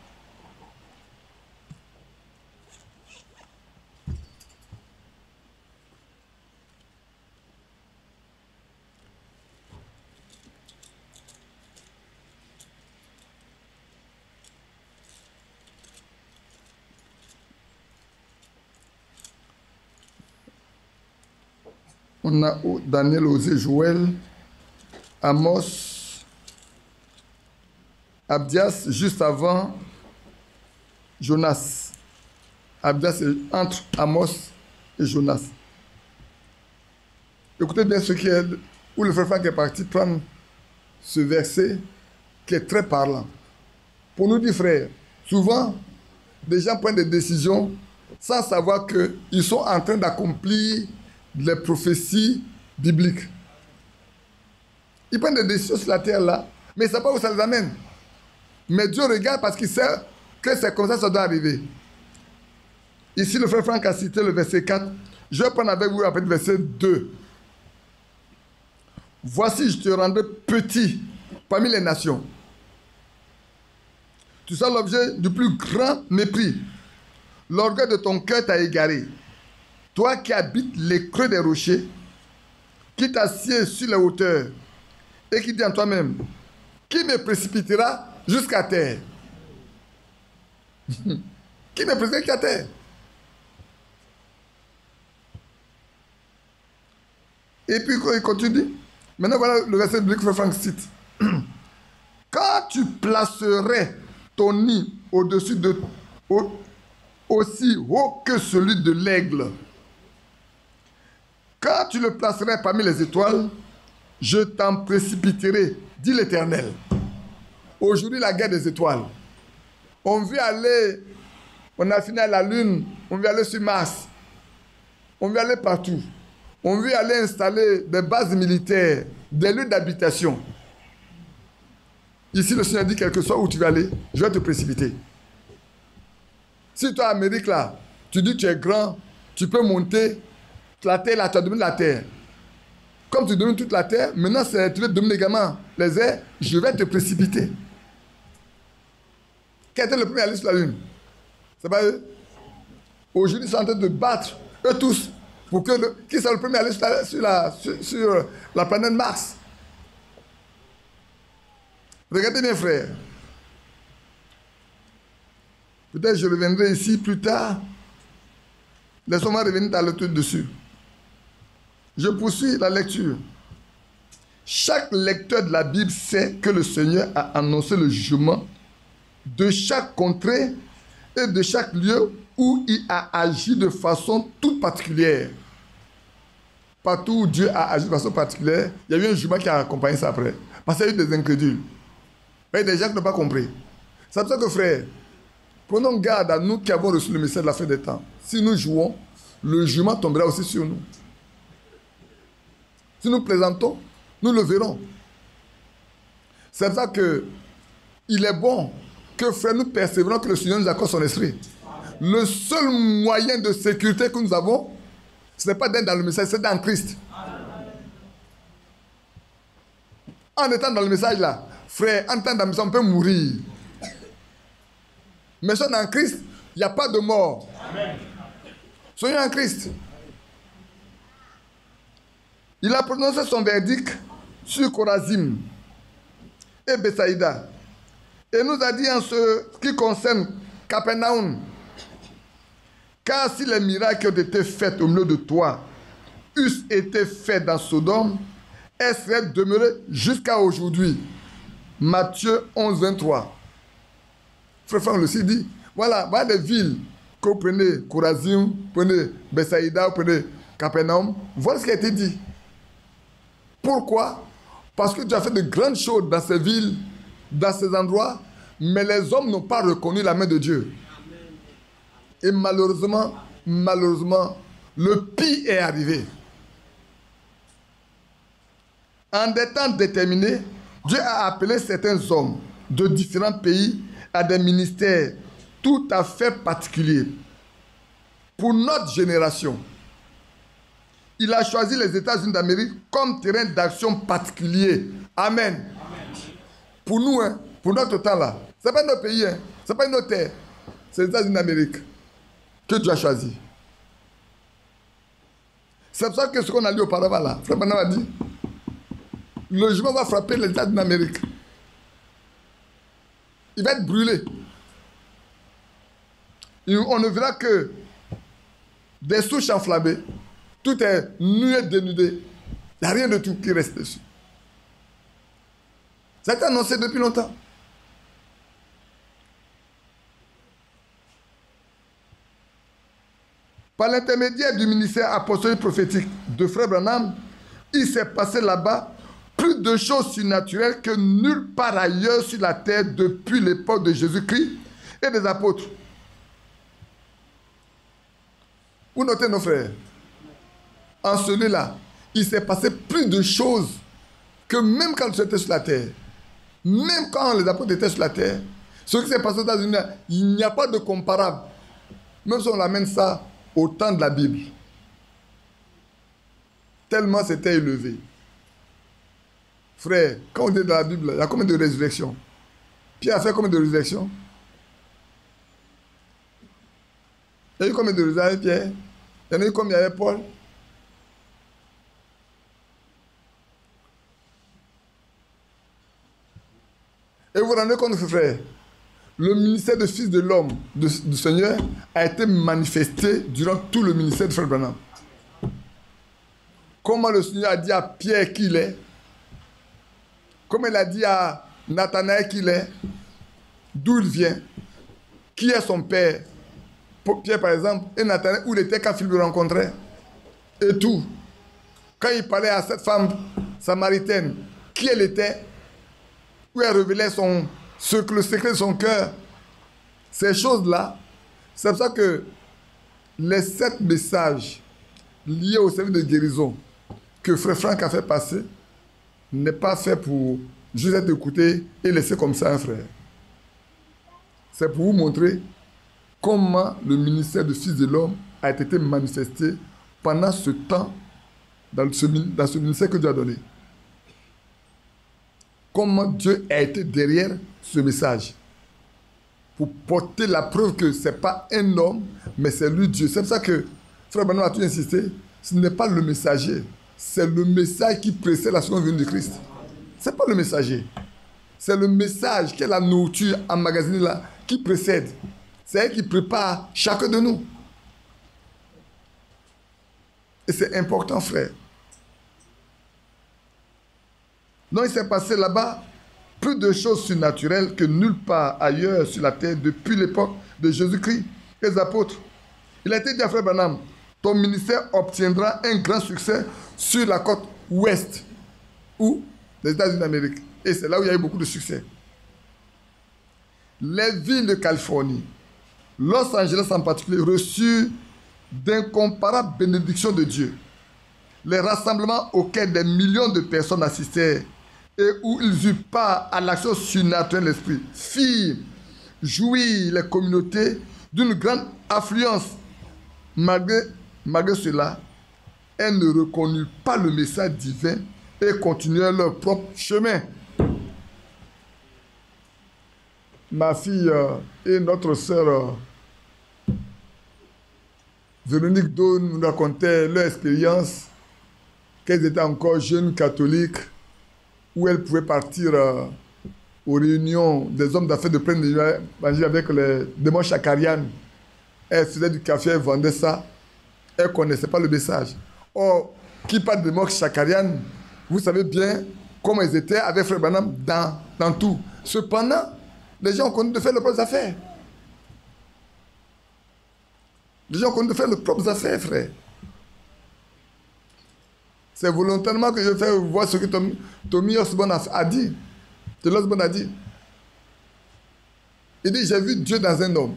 On a Daniel, Osée, Joël, Amos, Abdias, juste avant Jonas. Abdias est entre Amos et Jonas. Écoutez bien ce qui est, où le frère Franck est parti prendre ce verset qui est très parlant. Pour nous dire, frères, souvent, des gens prennent des décisions sans savoir qu'ils sont en train d'accomplir les prophéties bibliques. Ils prennent des décisions sur la terre là, mais ils ne savent pas où ça les amène. Mais Dieu regarde parce qu'il sait que c'est comme ça doit arriver. Ici, le frère Franck a cité le verset 4. Je vais prendre avec vous après le verset 2. Voici, je te rendrai petit parmi les nations. Tu seras l'objet du plus grand mépris. L'orgueil de ton cœur t'a égaré. Toi qui habites les creux des rochers, qui t'assieds sur les hauteurs, et qui dis en toi-même, qui me précipitera jusqu'à terre? Qui me précipitera jusqu'à terre? Et puis il continue. Maintenant voilà le verset biblique que Franck cite. Quand tu placerais ton nid au-dessus aussi haut que celui de l'aigle. Quand tu le placerais parmi les étoiles, je t'en précipiterai, dit l'Éternel. Aujourd'hui, la guerre des étoiles. On veut aller, on a fini à la Lune, on veut aller sur Mars, on veut aller partout. On veut aller installer des bases militaires, des lieux d'habitation. Ici, le Seigneur dit, quel que soit où tu vas aller, je vais te précipiter. Si toi, Amérique, là, tu dis que tu es grand, tu peux monter, la terre, là, tu as dominé la terre. Comme tu domines toute la terre, maintenant, tu veux dominer également les airs, je vais te précipiter. Quel était le premier à aller sur la Lune? C'est pas eux. Aujourd'hui, ils sont en train de battre, eux tous, pour que qui soit le premier à aller sur la planète Mars. Regardez bien, frères. Peut-être je reviendrai ici plus tard. Laissons-moi revenir à l'étude dessus. Je poursuis la lecture. Chaque lecteur de la Bible sait que le Seigneur a annoncé le jugement de chaque contrée et de chaque lieu où il a agi de façon toute particulière. Partout où Dieu a agi de façon particulière, il y a eu un jugement qui a accompagné ça après. Parce qu'il y a eu des incrédules. Il y a des gens qui n'ont pas compris. C'est pour ça que, frère, prenons garde à nous qui avons reçu le message de la fin des temps. Si nous jouons, le jugement tombera aussi sur nous. Si nous plaisantons, nous le verrons. C'est pour ça que il est bon que, frère, nous persévérons que le Seigneur nous accorde son esprit. Le seul moyen de sécurité que nous avons, ce n'est pas d'être dans le message, c'est dans Christ. En étant dans le message là, frère, en étant dans le message, on peut mourir. Mais si on est en Christ, il n'y a pas de mort. Amen. Soyons en Christ. Il a prononcé son verdict sur Chorazim et Bethsaïda. Et nous a dit en ce qui concerne Capernaum, car si les miracles qui ont été faits au milieu de toi eussent été faits dans Sodome, elles seraient demeurées jusqu'à aujourd'hui. Matthieu 11, 23. Frère Franck le dit, voilà des villes que vous prenez, Chorazim, vous prenez Bethsaïda, vous prenez Capernaum, voilà ce qui a été dit. Pourquoi? Parce que Dieu a fait de grandes choses dans ces villes, dans ces endroits, mais les hommes n'ont pas reconnu la main de Dieu. Et malheureusement, le pire est arrivé. En des temps déterminés, Dieu a appelé certains hommes de différents pays à des ministères tout à fait particuliers. Pour notre génération, il a choisi les États-Unis d'Amérique comme terrain d'action particulier. Amen. Amen. Pour nous, pour notre temps là, ce n'est pas notre pays, ce n'est pas notre terre. C'est les États-Unis d'Amérique que Dieu a choisi. C'est pour ça que ce qu'on a lu auparavant là, Frère Branham a dit, le jugement va frapper les États-Unis d'Amérique. Il va être brûlé. Et on ne verra que des souches enflammées. Tout est nu et dénudé. Il n'y a rien de tout qui reste dessus. Ça a été annoncé depuis longtemps. Par l'intermédiaire du ministère apostolique prophétique de Frère Branham, il s'est passé là-bas plus de choses surnaturelles que nulle part ailleurs sur la terre depuis l'époque de Jésus-Christ et des apôtres. Vous notez, nos frères, en celui-là, il s'est passé plus de choses que même quand ils étaient sur la terre. Même quand les apôtres étaient sur la terre, ce qui s'est passé aux États-Unis, il n'y a pas de comparable. Même si on amène ça au temps de la Bible. Tellement c'était élevé. Frère, quand on dit dans la Bible, il y a combien de résurrections? Pierre a fait combien de résurrections? Il y a eu combien de résurrections, Pierre? Il y en a eu combien avec Paul? Et vous vous rendez compte, frère, le ministère de Fils de l'homme, du Seigneur, a été manifesté durant tout le ministère de Frère Branham. Comment le Seigneur a dit à Pierre qui il est, comme il a dit à Nathanaël qui il est, d'où il vient, qui est son père, Pierre, par exemple, et Nathanaël, où il était quand Philippe le rencontrait. Et tout. Quand il parlait à cette femme samaritaine, qui elle était, où elle révélait le secret de son cœur. Ces choses-là, c'est pour ça que les 7 messages liés au service de guérison que Frère Franck a fait passer n'est pas fait pour juste être écouté et laisser comme ça un frère. C'est pour vous montrer comment le ministère du Fils de l'homme a été manifesté pendant ce temps dans ce ministère que Dieu a donné. Comment Dieu a été derrière ce message pour porter la preuve que ce n'est pas un homme, mais c'est lui Dieu. C'est pour ça que Frère Branham a toujours insisté, ce n'est pas le messager, c'est le message qui précède la seconde venue de Christ. Ce n'est pas le messager. C'est le message qui est la nourriture emmagasinée là, qui précède. C'est elle qui prépare chacun de nous. Et c'est important, frère. Donc il s'est passé là-bas plus de choses surnaturelles que nulle part ailleurs sur la terre depuis l'époque de Jésus-Christ et des apôtres. Il a été dit à Frère Branham, ton ministère obtiendra un grand succès sur la côte ouest, ou les États-Unis d'Amérique. Et c'est là où il y a eu beaucoup de succès. Les villes de Californie, Los Angeles en particulier, reçurent d'incomparables bénédictions de Dieu. Les rassemblements auxquels des millions de personnes assistaient et où ils eurent part à l'action surnaturelle de l'esprit firent jouir les communautés d'une grande affluence. Malgré cela, elles ne reconnurent pas le message divin et continuèrent leur propre chemin. Ma fille et notre sœur Véronique Do nous racontaient leur expérience, qu'elles étaient encore jeunes catholiques, où elles pouvaient partir aux réunions des hommes d'affaires de pleine évangile avec les démons chakarian. Elles faisaient du café, elles vendaient ça. Elles ne connaissaient pas le message. Or, qui parle de démons chakarian, vous savez bien comment ils étaient avec Frère Branham dans tout. Cependant, les gens ont connu de faire leurs propres affaires. Les gens ont connu de faire leurs propres affaires, frère. C'est volontairement que je fais voir ce que Tommy Osborne a dit. Tommy Osborne a dit. Il dit, j'ai vu Dieu dans un homme.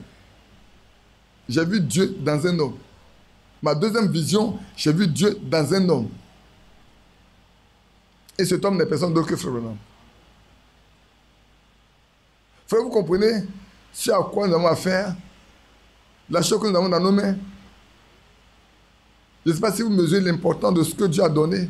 J'ai vu Dieu dans un homme. Ma deuxième vision, j'ai vu Dieu dans un homme. Et cet homme n'est personne d'autre que Frère Branham. Frère, vous comprenez ce à quoi nous avons affaire, la chose que nous avons dans nos mains. Je ne sais pas si vous mesurez l'importance de ce que Dieu a donné,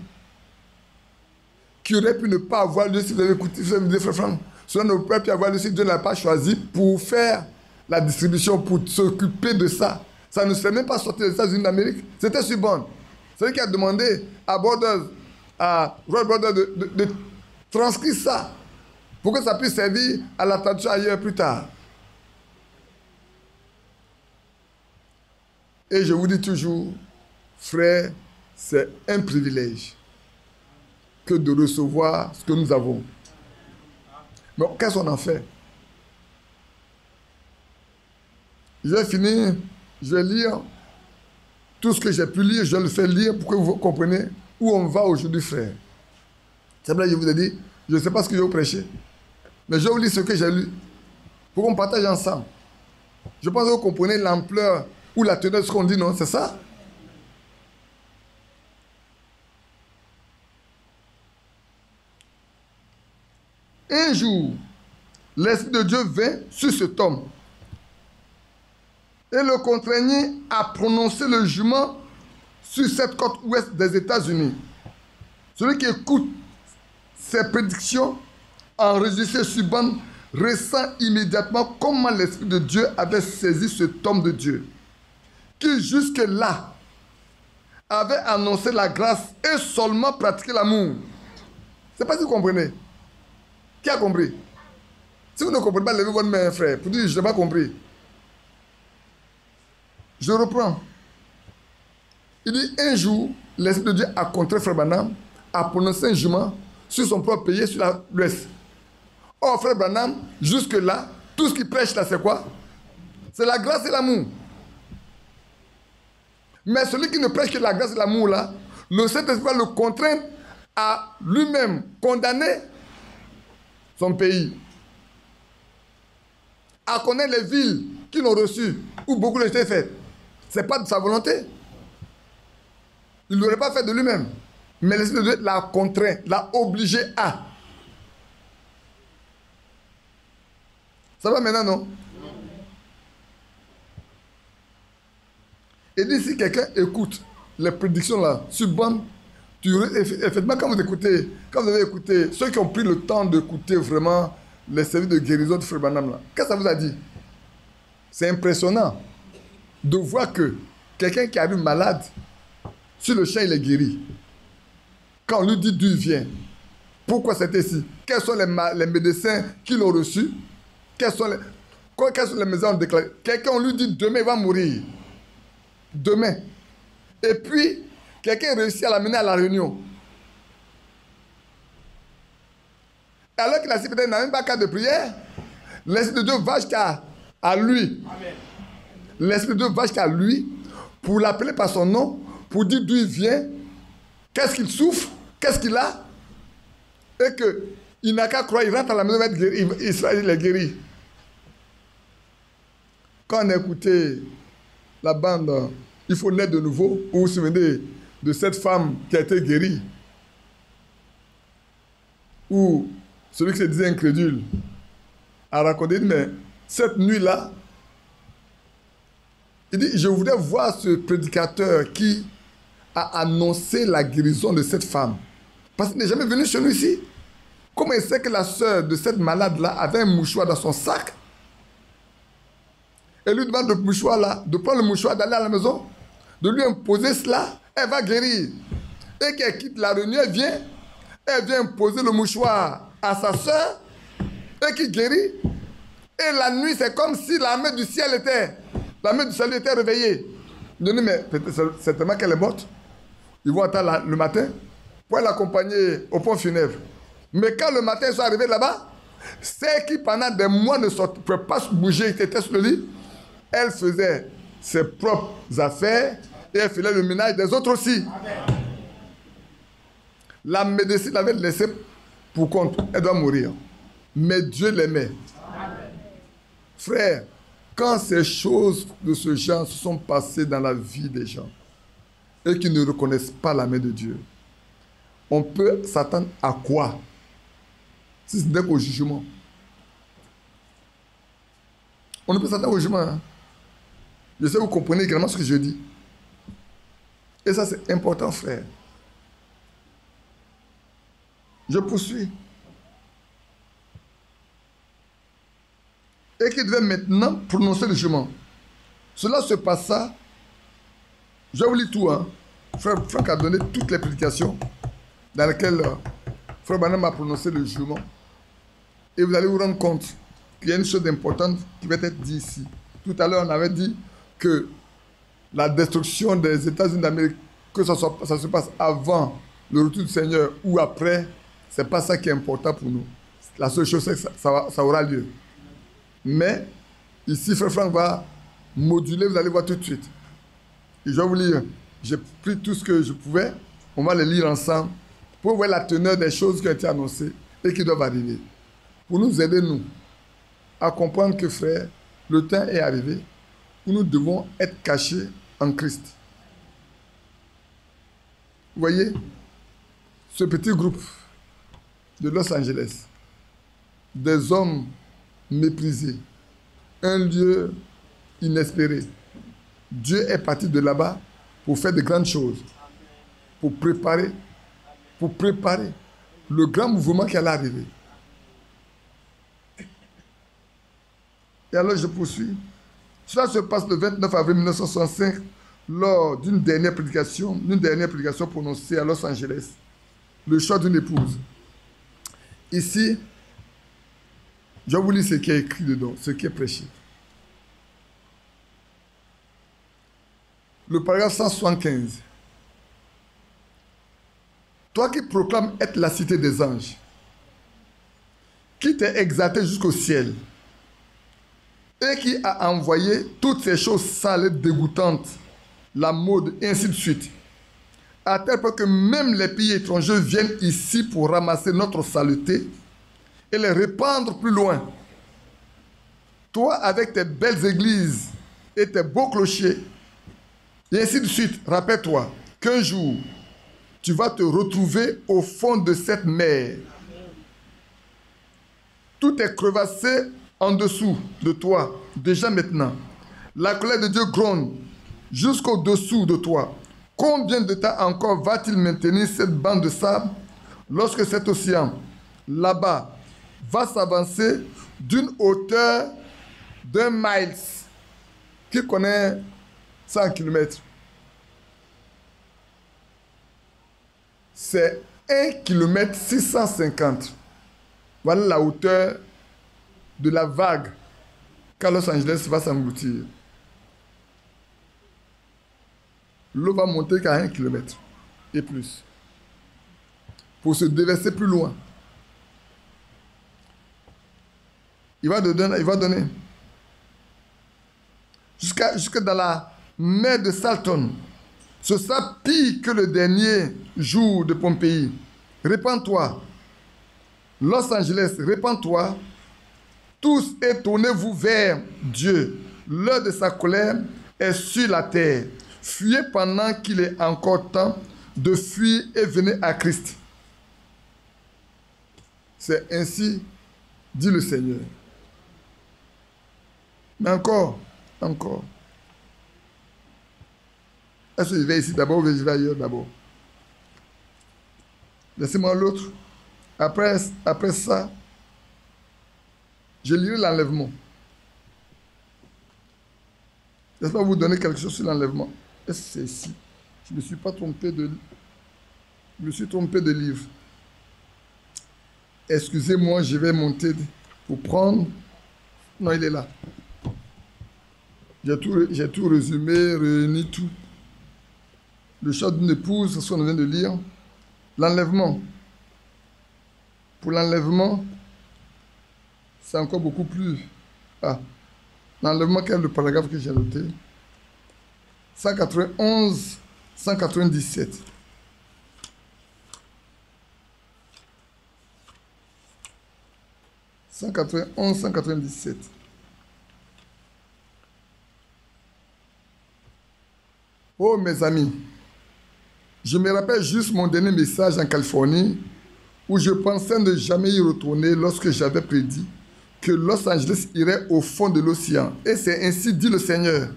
qui aurait pu ne pas avoir lieu si vous avez écouté Frère Franck. Cela n'aurait pas pu avoir lieu si Dieu ne l'a pas choisi pour faire la distribution, pour s'occuper de ça. Ça ne serait même pas sorti des États-Unis d'Amérique. C'était sur bande. C'est lui qui a demandé à Borders, à Roy Borders de transcrire ça pour que ça puisse servir à la traduction ailleurs plus tard. Et je vous dis toujours, frère, c'est un privilège que de recevoir ce que nous avons. Mais qu'est-ce qu'on en fait? Je vais finir, je vais lire tout ce que j'ai pu lire, je vais le faire lire pour que vous compreniez où on va aujourd'hui, frère. C'est vrai, je vous ai dit, je ne sais pas ce que je vais vous prêcher, mais je vais vous lire ce que j'ai lu pour qu'on partage ensemble. Je pense que vous comprenez l'ampleur ou la teneur de ce qu'on dit, non? C'est ça? Un jour, l'Esprit de Dieu vint sur cet homme et le contraignit à prononcer le jugement sur cette côte ouest des États-Unis. Celui qui écoute ces prédictions enregistrées sur bande ressent immédiatement comment l'Esprit de Dieu avait saisi cet homme de Dieu, qui jusque-là avait annoncé la grâce et seulement pratiqué l'amour. Je ne sais pas si vous comprenez. Qui a compris? Si vous ne comprenez pas, levez votre main, frère, pour dire je n'ai pas compris. Je reprends. Il dit, un jour, l'Esprit de Dieu a contraint Frère Branham à prononcer un jugement sur son propre pays, sur l'Ouest. Or, Frère Branham, jusque-là, tout ce qu'il prêche là, c'est quoi? C'est la grâce et l'amour. Mais celui qui ne prêche que la grâce et l'amour, là, le Saint-Esprit va le contraindre à lui-même condamner son pays, à connaître les villes qui l'ont reçu, où beaucoup l'ont été fait. Ce n'est pas de sa volonté. Il ne l'aurait pas fait de lui-même. Mais l'Esprit de Dieu l'a contraint, l'a obligé à. Ça va maintenant, non? Et dit, si quelqu'un écoute les prédictions là, sur bande, effectivement, quand vous avez écouté, ceux qui ont pris le temps d'écouter vraiment les services de guérison de Frère Branham là, qu'est-ce que ça vous a dit? C'est impressionnant de voir que quelqu'un qui arrive malade, sur le champ, il est guéri. Quand on lui dit d'où il vient, pourquoi c'est ici, quels sont les médecins qui l'ont reçu, quels sont les médecins déclarés. Quelqu'un, on lui dit demain, il va mourir. Demain. Et puis, quelqu'un réussit à l'amener à la réunion. Alors qu'il a si peut-être n'a même pas cas de prière, l'Esprit de Dieu va jusqu'à lui. L'Esprit de Dieu va jusqu'à lui pour l'appeler par son nom, pour dire d'où il vient, qu'est-ce qu'il souffre, qu'est-ce qu'il a, et qu'il n'a qu'à croire, il rentre à la maison, il va être guéri, il est guéri. Quand on a écouté la bande, il faut naître de nouveau, vous vous souvenez de cette femme qui a été guérie, où celui qui se disait incrédule a raconté, mais cette nuit-là, il dit, je voudrais voir ce prédicateur qui a annoncé la guérison de cette femme. Parce qu'il n'est jamais venu chez nous ici. Comment il sait que la sœur de cette malade-là avait un mouchoir dans son sac? Et lui demande le mouchoir là, de prendre le mouchoir, d'aller à la maison, de lui imposer cela, elle va guérir. Et qu'elle quitte la réunion, elle vient imposer le mouchoir à sa sœur, et qui guérit. Et la nuit, c'est comme si la main du ciel était, la main du salut était réveillée. Il dit, mais c'est tellement qu'elle est morte. Ils vont attendre le matin pour l'accompagner au pont funèbre. Mais quand le matin, ils sont arrivés là-bas, celle qui pendant des mois ne pouvait pas bouger, qui était sur le lit, elle faisait ses propres affaires et elle faisait le ménage des autres aussi. Amen. La médecine l'avait laissée pour compte. Elle doit mourir. Mais Dieu l'aimait. Frère, quand ces choses de ce genre se sont passées dans la vie des gens et qui ne reconnaissent pas la main de Dieu, on peut s'attendre à quoi? Si ce n'est qu'au jugement. On ne peut s'attendre au jugement. Hein? Je sais que vous comprenez également ce que je dis. Et ça, c'est important, frère. Je poursuis. Et qui devait maintenant prononcer le jugement. Cela se passa. Je vais vous lire tout. Hein. Frère Franck a donné toutes les prédications dans lesquelles Frère Branham a prononcé le jugement. Et vous allez vous rendre compte qu'il y a une chose importante qui va être dit ici. Tout à l'heure, on avait dit que la destruction des États-Unis d'Amérique, que ça se passe avant le retour du Seigneur ou après, ce n'est pas ça qui est important pour nous. La seule chose, c'est que ça aura lieu. Mais, ici, Frère Franck va moduler, vous allez voir tout de suite. Et je vais vous lire. J'ai pris tout ce que je pouvais. On va les lire ensemble pour voir la teneur des choses qui ont été annoncées et qui doivent arriver. Pour nous aider, nous, à comprendre que, frère, le temps est arrivé où nous devons être cachés en Christ. Vous voyez, ce petit groupe de Los Angeles, des hommes méprisés, un lieu inespéré. Dieu est parti de là-bas pour faire de grandes choses, pour préparer le grand mouvement qui allait arriver. Et alors je poursuis. Cela se passe le 29 avril 1965 lors d'une dernière prédication prononcée à Los Angeles, le choix d'une épouse. Ici, je vais vous lire ce qui est écrit dedans, ce qui est prêché. Le paragraphe 175. Toi qui proclames être la cité des anges, qui t'es exalté jusqu'au ciel, et qui a envoyé toutes ces choses sales et dégoûtantes la mode, et ainsi de suite. À tel point que même les pays étrangers viennent ici pour ramasser notre saleté et les répandre plus loin. Toi, avec tes belles églises et tes beaux clochers, et ainsi de suite, rappelle-toi qu'un jour, tu vas te retrouver au fond de cette mer. Tout est crevassé en dessous de toi, déjà maintenant. La colère de Dieu gronde jusqu'au-dessous de toi. Combien de temps encore va-t-il maintenir cette bande de sable lorsque cet océan, là-bas, va s'avancer d'une hauteur d'1 mile? Qui connaît 100 km? C'est 1 km 650. Voilà la hauteur de la vague quand Los Angeles va s'engloutir. L'eau va monter qu'à 1 km et plus pour se déverser plus loin. Il va donner jusque dans la mer de Salton. Ce sera pire que le dernier jour de Pompéi. Répands-toi. Los Angeles, répands-toi. Tous et tournez-vous vers Dieu. L'heure de sa colère est sur la terre. Fuyez pendant qu'il est encore temps de fuir et venez à Christ. C'est ainsi, dit le Seigneur. Mais encore. Est-ce que je vais ici d'abord ou je vais ailleurs d'abord? Laissez-moi l'autre. Après ça, je lirai l'enlèvement. Laissez-moi vous donner quelque chose sur l'enlèvement. Est-ce que c'est ici? Je ne me suis pas trompé de... Je me suis trompé de livre. Excusez-moi, je vais monter pour prendre... Non, il est là. J'ai tout résumé, réuni tout. Le choix d'une épouse, ce qu'on vient de lire. L'enlèvement. Pour l'enlèvement, c'est encore beaucoup plus... Ah, l'enlèvement, quel est le paragraphe que j'ai noté? 191, 197. 191, 197. Oh, mes amis, je me rappelle juste mon dernier message en Californie où je pensais ne jamais y retourner lorsque j'avais prédit que Los Angeles irait au fond de l'océan. Et c'est ainsi dit le Seigneur.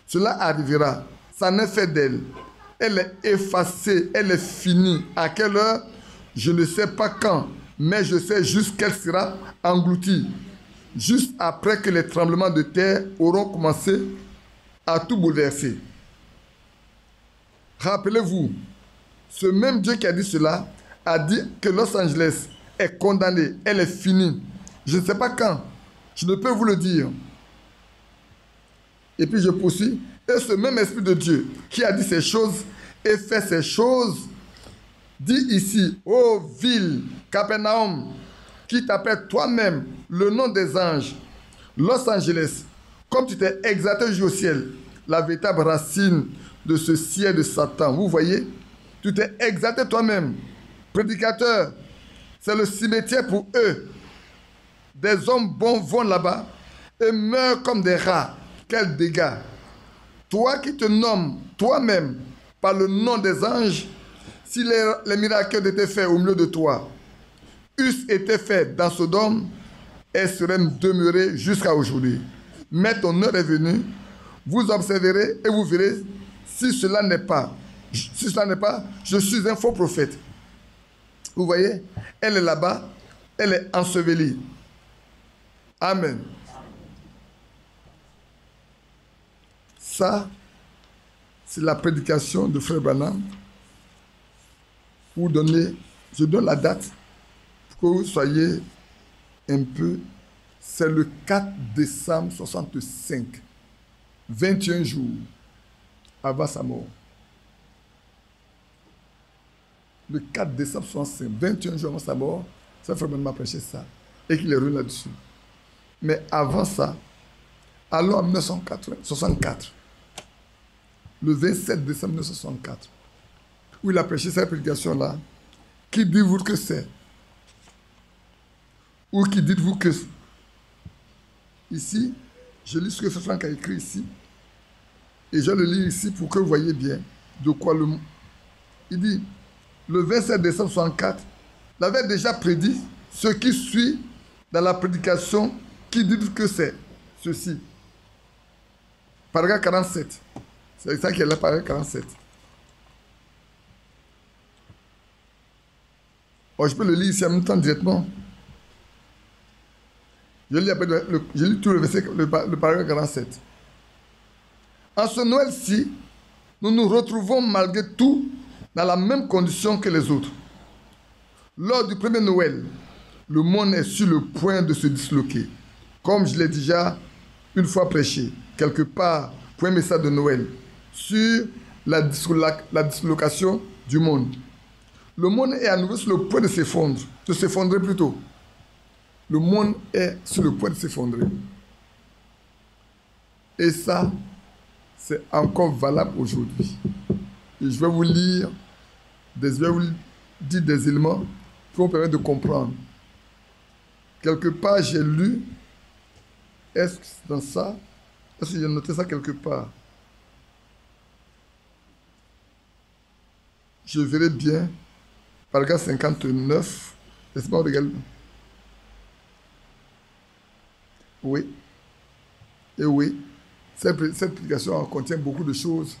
Cela arrivera. Ça n'est fait d'elle. Elle est effacée, elle est finie. À quelle heure? Je ne sais pas quand, mais je sais juste qu'elle sera engloutie. Juste après que les tremblements de terre auront commencé à tout bouleverser. Rappelez-vous, ce même Dieu qui a dit cela a dit que Los Angeles est condamné, elle est finie. Je ne sais pas quand, je ne peux vous le dire. Et puis je poursuis. Et ce même Esprit de Dieu qui a dit ces choses et fait ces choses, dit ici, ô ville, Capernaum, qui t'appelle toi-même le nom des anges, Los Angeles, comme tu t'es exalté au ciel, la véritable racine de ce ciel de Satan. Vous voyez, tu t'es exalté toi-même. Prédicateur, c'est le cimetière pour eux. Des hommes bons vont là-bas et meurent comme des rats. Quel dégât! Toi qui te nommes toi-même par le nom des anges, si les miracles étaient faits au milieu de toi, eussent été faits dans Sodome, elles seraient demeurées jusqu'à aujourd'hui. Mais ton heure est venue, vous observerez et vous verrez si cela n'est pas, je suis un faux prophète. Vous voyez, elle est là-bas, elle est ensevelie. Amen. Ça, c'est la prédication de Frère Branham. Je donne la date pour que vous soyez un peu. C'est le 4 décembre 65, 21 jours avant sa mort. Le 4 décembre 65, 21 jours avant sa mort, ça Frère Branham m'a prêché ça et qu'il est revenu là-dessus. Mais avant ça, allons en 1964. le 27 décembre 1964, où il a prêché cette prédication-là. Qui dites-vous que c'est? Ou qui dites-vous que c'est? Ici, je lis ce que Franck a écrit ici. Et je le lis ici pour que vous voyez bien de quoi le mot. Il dit, le 27 décembre 1964, il avait déjà prédit ce qui suit dans la prédication qui dit que c'est ceci. Paragraphe 47. C'est ça qui est là, paragraphe 47. Oh, je peux le lire ici en même temps directement. Je lis tout le verset, le paragraphe 47. En ce Noël-ci, nous nous retrouvons malgré tout dans la même condition que les autres. Lors du premier Noël, le monde est sur le point de se disloquer. Comme je l'ai déjà une fois prêché, quelque part, pour un message de Noël, sur la dislocation du monde. Le monde est à nouveau sur le point de s'effondrer plutôt. Le monde est sur le point de s'effondrer. Et ça, c'est encore valable aujourd'hui. Et je vais vous dire des éléments qui vont permettre de comprendre. Quelque part, j'ai lu, est-ce que c'est dans ça? Est-ce que j'ai noté ça quelque part? Je verrai bien, paragraphe 59, laissez-moi regarder. Oui. Et oui, cette prédication contient beaucoup de choses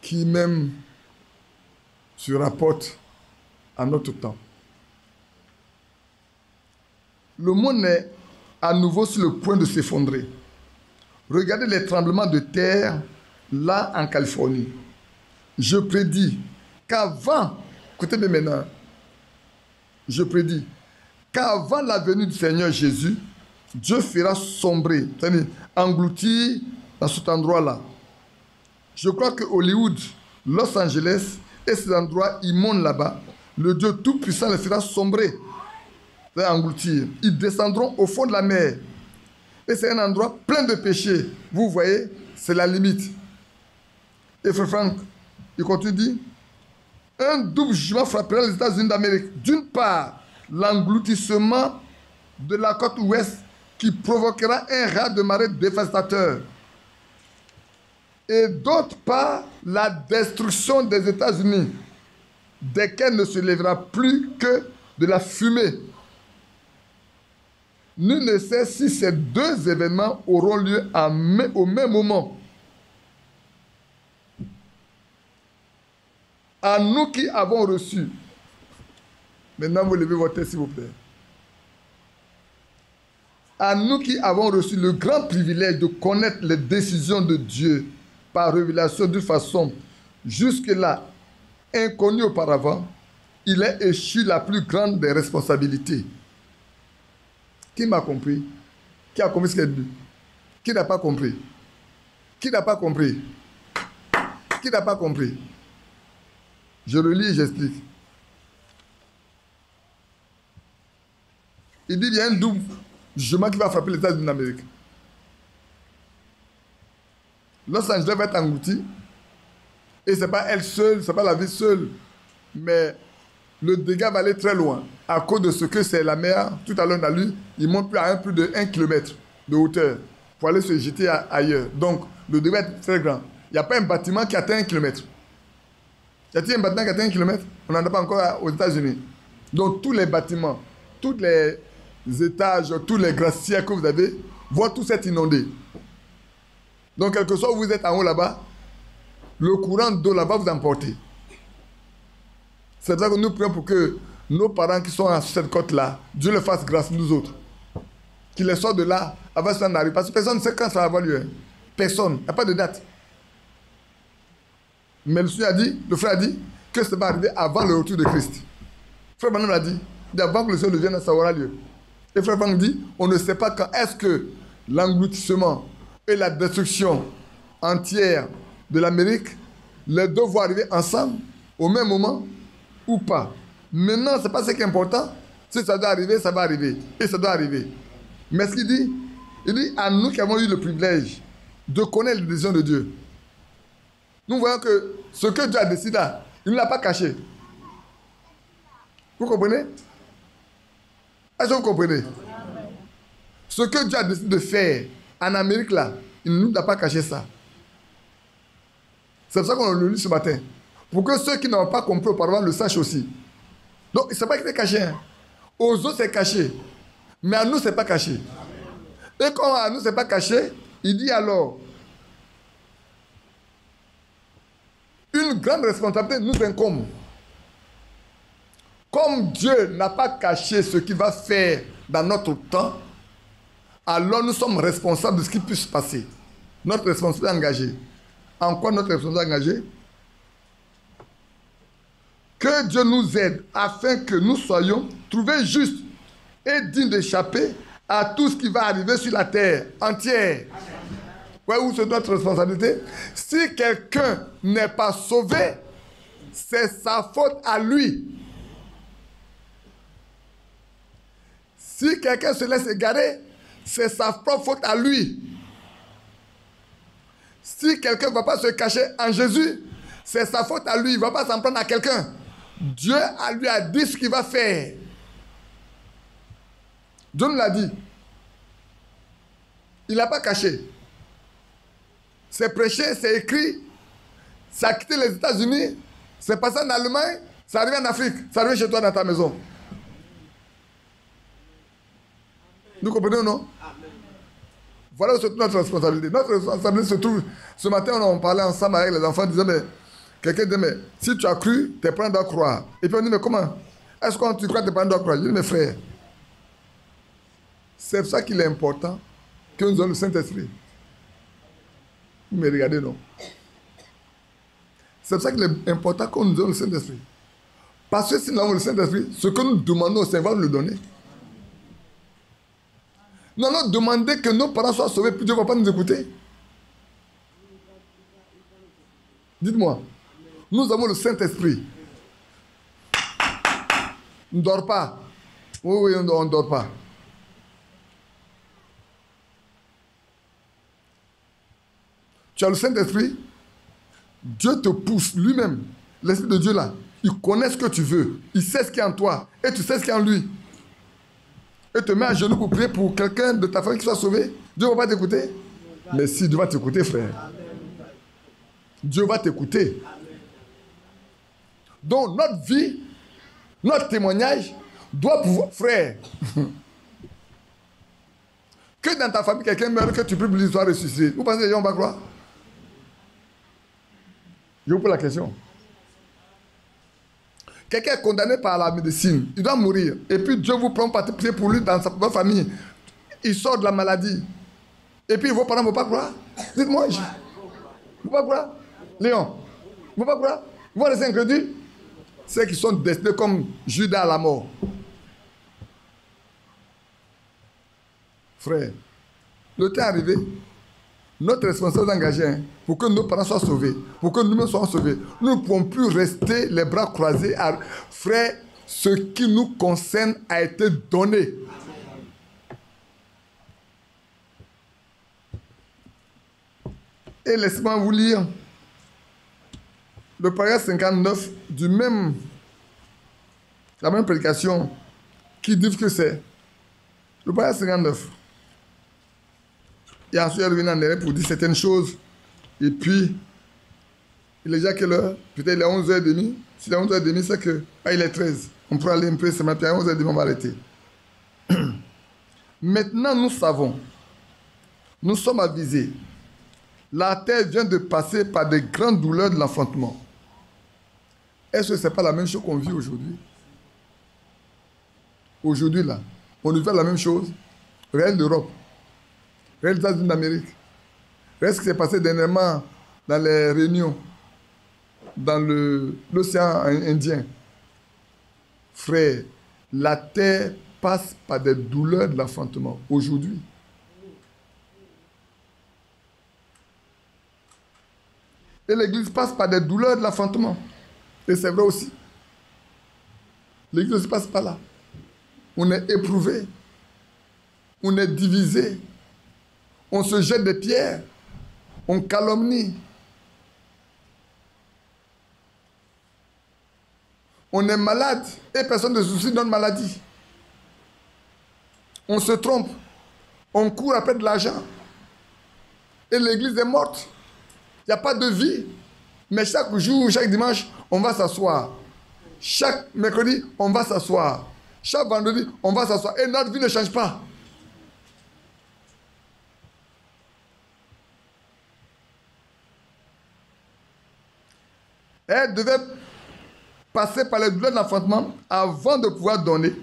qui même se rapportent à notre temps. Le monde est à nouveau sur le point de s'effondrer. Regardez les tremblements de terre là en Californie. Je prédis qu'avant, écoutez bien maintenant, je prédis qu'avant la venue du Seigneur Jésus, Dieu fera sombrer, c'est-à-dire engloutir dans cet endroit-là. Je crois que Hollywood, Los Angeles et ces endroits immondes là-bas, le Dieu Tout-Puissant les fera sombrer, c'est-à-dire engloutir. Ils descendront au fond de la mer. Et c'est un endroit plein de péchés. Vous voyez, c'est la limite. Et Frère Franck, il continue, dit, un double jugement frappera les États-Unis d'Amérique. D'une part, l'engloutissement de la côte ouest qui provoquera un raz de marée dévastateur. Et d'autre part, la destruction des États-Unis, desquels ne se lèvera plus que de la fumée. Nul ne sait si ces deux événements auront lieu au même moment. À nous qui avons reçu, maintenant vous levez votre tête s'il vous plaît. À nous qui avons reçu le grand privilège de connaître les décisions de Dieu par révélation d'une façon jusque-là inconnue auparavant, il est échu la plus grande des responsabilités. Qui m'a compris? Qui a compris ce qu'il a dit? Qui n'a pas compris? Qui n'a pas compris? Qui n'a pas compris? Je le lis et j'explique. Il dit qu'il y a un double jugement qui va frapper les États-Unis d'Amérique. Los Angeles va être englouti. Et ce n'est pas elle seule, ce n'est pas la ville seule. Mais le dégât va aller très loin. À cause de ce que c'est la mer, tout à l'heure on a lu, il monte plus de 1 km de hauteur pour aller se jeter ailleurs. Donc le dégât est très grand. Il n'y a pas un bâtiment qui atteint 1 km. Y a-t-il un bâtiment qui atteint 1 km? On n'en a pas encore aux États-Unis. Donc tous les bâtiments, tous les étages, tous les gratte-ciels que vous avez vont tous être inondés. Donc, quel que soit où vous êtes en haut là-bas, le courant d'eau là-bas vous emporte. C'est pour ça que nous prions pour que nos parents qui sont à cette côte-là, Dieu les fasse grâce, nous autres. Qu'ils les sortent de là avant que ça n'arrive. Parce que personne ne sait quand ça va avoir lieu. Personne. Il n'y a pas de date. Mais le frère a dit que ça va arriver avant le retour de Christ. Frère Manon l'a dit, avant que le Seigneur vienne, ça aura lieu. Et Frère Franck dit, on ne sait pas quand est-ce que l'engloutissement et la destruction entière de l'Amérique, les deux vont arriver ensemble, au même moment, ou pas. Maintenant, ce n'est pas ce qui est important. Si ça doit arriver, ça va arriver. Et ça doit arriver. Mais ce qu'il dit, il dit à nous qui avons eu le privilège de connaître les décisions de Dieu. Nous voyons que ce que Dieu a décidé là, il ne l'a pas caché. Vous comprenez? Est-ce que vous comprenez? Ce que Dieu a décidé de faire en Amérique là, il ne nous a pas caché ça. C'est pour ça qu'on le lit ce matin. Pour que ceux qui n'ont pas compris auparavant le sachent aussi. Donc, ce n'est pas qu'il est caché. Hein. Aux autres, c'est caché. Mais à nous, ce n'est pas caché. Et quand à nous, ce n'est pas caché, il dit alors, une grande responsabilité nous incombe. Comme Dieu n'a pas caché ce qu'il va faire dans notre temps, alors nous sommes responsables de ce qui peut se passer. Notre responsabilité est engagée. En quoi notre responsabilité est engagée? Que Dieu nous aide afin que nous soyons trouvés justes et dignes d'échapper à tout ce qui va arriver sur la terre entière. Ouais, où c'est notre responsabilité? Si quelqu'un n'est pas sauvé, c'est sa faute à lui. Si quelqu'un se laisse égarer, c'est sa propre faute à lui. Si quelqu'un ne va pas se cacher en Jésus, c'est sa faute à lui. Il ne va pas s'en prendre à quelqu'un. Dieu lui a dit ce qu'il va faire. Dieu nous l'a dit. Il n'a pas caché. C'est prêché, c'est écrit. Ça a quitté les États-Unis. C'est passé en Allemagne. Ça arrive en Afrique. Ça arrive chez toi dans ta maison. Nous comprenons, non? Voilà où se trouve notre responsabilité. Notre responsabilité se trouve. Ce matin, on parlait ensemble avec les enfants, disant, mais quelqu'un dit, mais si tu as cru, tes parents doivent croire. Et puis on dit, mais comment? Est-ce que quand tu crois, tes parents doivent croire? Je dis, mes frères, c'est pour ça qu'il est important que nous ayons le Saint-Esprit. Vous me regardez, non? C'est pour ça qu'il est important que nous ayons le Saint-Esprit. Parce que si nous avons le Saint-Esprit, ce que nous demandons au Seigneur va nous le donner. Nous allons demander que nos parents soient sauvés, puis Dieu ne va pas nous écouter. Dites-moi, nous avons le Saint-Esprit. On ne dort pas. Oui, on ne dort pas. Tu as le Saint-Esprit, Dieu te pousse lui-même. L'Esprit de Dieu là, il connaît ce que tu veux. Il sait ce qui est en toi. Et tu sais ce qui est en lui. Et te met à genoux pour prier pour quelqu'un de ta famille qui soit sauvé. Dieu ne va pas t'écouter. Mais si, Dieu va t'écouter, frère. Dieu va t'écouter. Donc, notre vie, notre témoignage doit pouvoir, frère, que dans ta famille, quelqu'un meurt, que tu pries pour l'histoire ressuscitée. Vous pensez que les gens vont pas croire? Je vous pose la question. Quelqu'un est condamné par la médecine, il doit mourir. Et puis Dieu vous prend parti prier pour lui dans votre famille. Il sort de la maladie. Et puis vos parents ne vont pas croire. Dites-moi, vous ne vont pas croire? Léon, vous ne vont pas croire? Vous vont rester incrédules? C'est qu'ils sont destinés comme Judas à la mort. Frère, le temps est arrivé. Notre responsabilité est engagée pour que nos parents soient sauvés, pour que nous-mêmes soyons sauvés. Nous ne pouvons plus rester les bras croisés. Frère, ce qui nous concerne a été donné. Et laissez-moi vous lire le paragraphe 59 la même prédication qui dit que c'est. Le paragraphe 59. Et ensuite, il est revenu en arrière pour dire certaines choses. Et puis, il est déjà quelle heure? Peut-être il est 11h30. Si il est 11h30, c'est que... Ah, il est 13. On pourra aller un peu ce matin. À 11h30, on va arrêter. Maintenant, nous savons. Nous sommes avisés. La terre vient de passer par de grandes douleurs de l'enfantement. Est-ce que ce n'est pas la même chose qu'on vit aujourd'hui? Aujourd'hui, là, on vit la même chose. Regarde l'Europe. Regarde les États-Unis d'Amérique. Regarde ce qui s'est passé dernièrement dans les réunions, dans l'océan Indien. Frère, la terre passe par des douleurs de l'enfantement aujourd'hui. Et l'église passe par des douleurs de l'enfantement. Et c'est vrai aussi. L'église aussi passe par là. On est éprouvé. On est divisé. On se jette des pierres. On calomnie. On est malade et personne ne se soucie de notre maladie. On se trompe. On court après de l'argent. Et l'église est morte. Il n'y a pas de vie. Mais chaque jour, chaque dimanche, on va s'asseoir. Chaque mercredi, on va s'asseoir. Chaque vendredi, on va s'asseoir. Et notre vie ne change pas. Elle devait passer par les douleurs de l'enfantement avant de pouvoir donner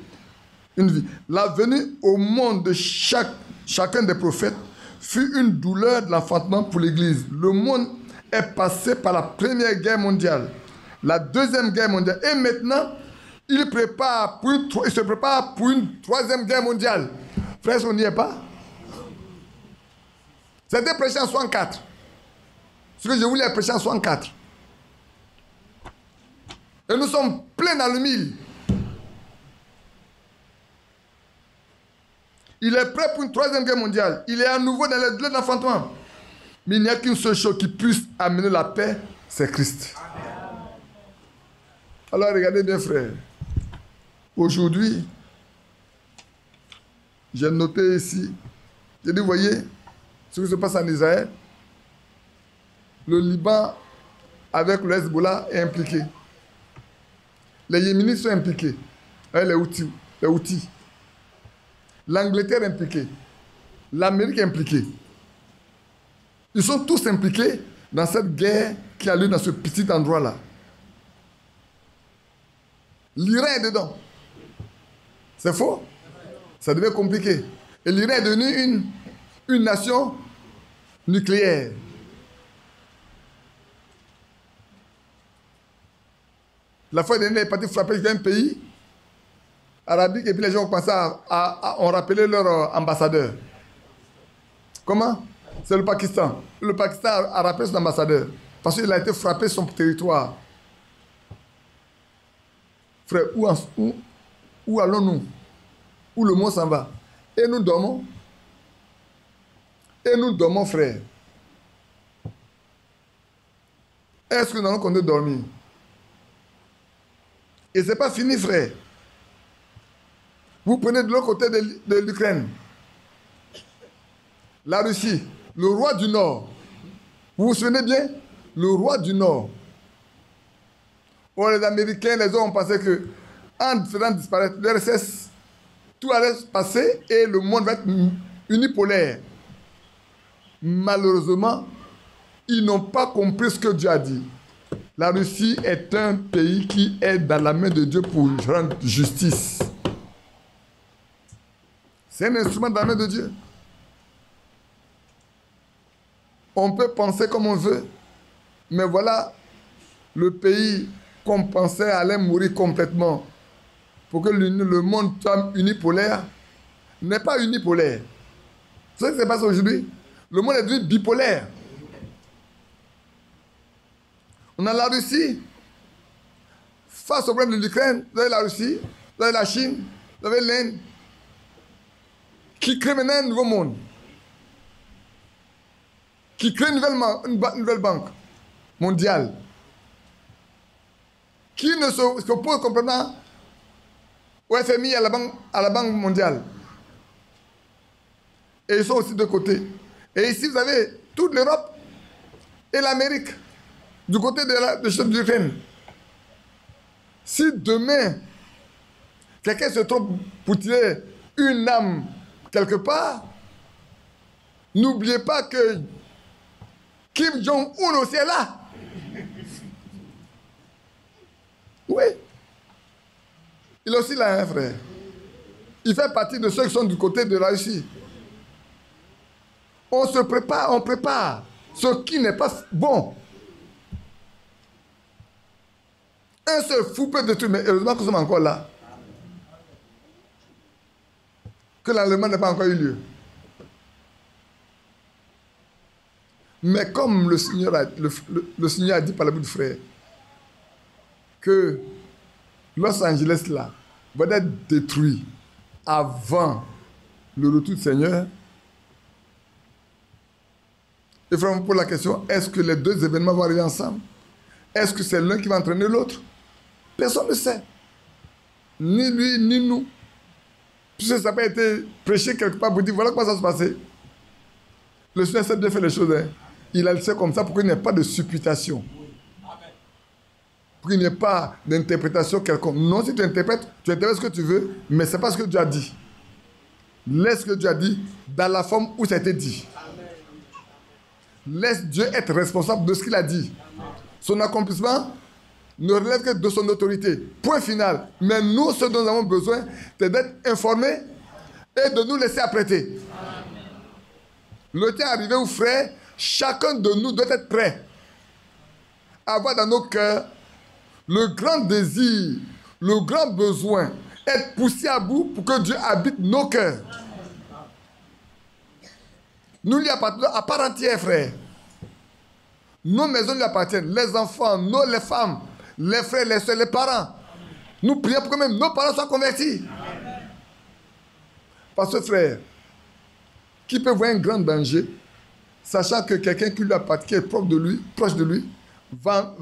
une vie. La venue au monde de chacun des prophètes fut une douleur de l'enfantement pour l'Église. Le monde est passé par la Première Guerre mondiale, la Deuxième Guerre mondiale, et maintenant, il se prépare pour une Troisième Guerre mondiale. Frère, on n'y est pas? C'était prêché en 64. Ce que je voulais prêcher en 64. Et nous sommes pleins dans le mille. Il est prêt pour une Troisième Guerre mondiale. Il est à nouveau dans les douleurs de l'enfantement. Mais il n'y a qu'une seule chose qui puisse amener la paix, c'est Christ. Alors regardez bien, frère. Aujourd'hui, j'ai noté ici, j'ai dit, vous voyez, ce qui se passe en Israël, le Liban, avec le Hezbollah, est impliqué. Les Yéménites sont impliqués, avec les Houthis. L'Angleterre est impliquée. L'Amérique est impliquée. Ils sont tous impliqués dans cette guerre qui a lieu dans ce petit endroit-là. L'Iran est dedans. C'est faux? Ça devient compliqué. Et l'Iran est devenu une nation nucléaire. La fois dernière, il est parti frapper un pays arabique et puis les gens ont commencé ont rappelé leur ambassadeur. Comment? C'est le Pakistan. Le Pakistan a rappelé son ambassadeur parce qu'il a été frappé son territoire. Frère, où allons-nous? Où le monde s'en va? Et nous dormons. Et nous dormons, frère. Est-ce que nous allons continuer de dormir? Et ce n'est pas fini, frère. Vous prenez de l'autre côté de l'Ukraine. La Russie, le roi du Nord. Vous vous souvenez bien? Le roi du Nord. Or, les Américains, les autres ont pensé que, en faisant disparaître l'URSS, tout allait se passer et le monde va être unipolaire. Malheureusement, ils n'ont pas compris ce que Dieu a dit. La Russie est un pays qui est dans la main de Dieu pour rendre justice. C'est un instrument dans la main de Dieu. On peut penser comme on veut, mais voilà le pays qu'on pensait allait mourir complètement pour que le monde soit unipolaire, n'est pas unipolaire. C'est ce qui se passe aujourd'hui. Le monde est devenu bipolaire. On a la Russie. Face au problème de l'Ukraine, vous avez la Russie, vous avez la Chine, vous avez l'Inde, qui crée maintenant un nouveau monde. Qui crée une nouvelle banque mondiale. Qui ne s'oppose complètement au FMI, à la banque mondiale. Et ils sont aussi de côté. Et ici, vous avez toute l'Europe et l'Amérique du côté de l'Ukraine. Si demain, quelqu'un se trompe pour tirer une âme quelque part, n'oubliez pas que Kim Jong-un aussi est là. Oui. Il est aussi là, hein, frère. Il fait partie de ceux qui sont du côté de la Russie. On se prépare, on prépare ce qui n'est pas bon. Un seul fou peut détruire, mais heureusement que nous sommes encore là. Que l'enlèvement n'a pas encore eu lieu. Mais comme le Seigneur a dit par la bouche du frère, que Los Angeles là va être détruit avant le retour du Seigneur. Et frère, pour la question, est-ce que les deux événements vont arriver ensemble? Est-ce que c'est l'un qui va entraîner l'autre? Personne ne sait. Ni lui, ni nous. Puisque ça n'a pas été prêché quelque part pour dire voilà comment ça se passait. Le Seigneur sait bien faire les choses. Hein. Il a laissé comme ça pour qu'il n'y ait pas de supputation. Pour qu'il n'y ait pas d'interprétation quelconque. Non, si tu interprètes ce que tu veux, mais ce n'est pas ce que Dieu a dit. Laisse ce que Dieu a dit dans la forme où ça a été dit. Laisse Dieu être responsable de ce qu'il a dit. Son accomplissement ne relève que de son autorité. Point final. Mais nous, ce dont nous avons besoin, c'est d'être informés et de nous laisser apprêter. Le temps est arrivé où, frère, chacun de nous doit être prêt à avoir dans nos cœurs le grand désir, le grand besoin, être poussé à bout pour que Dieu habite nos cœurs. Nous lui appartenons à part entière, frère. Nos maisons lui appartiennent, les enfants, les femmes, les frères, les soeurs, les parents. Nous prions pour que même nos parents soient convertis. Parce que, frère, qui peut voir un grand danger, sachant que quelqu'un qui lui appartient, qui est proche de lui, va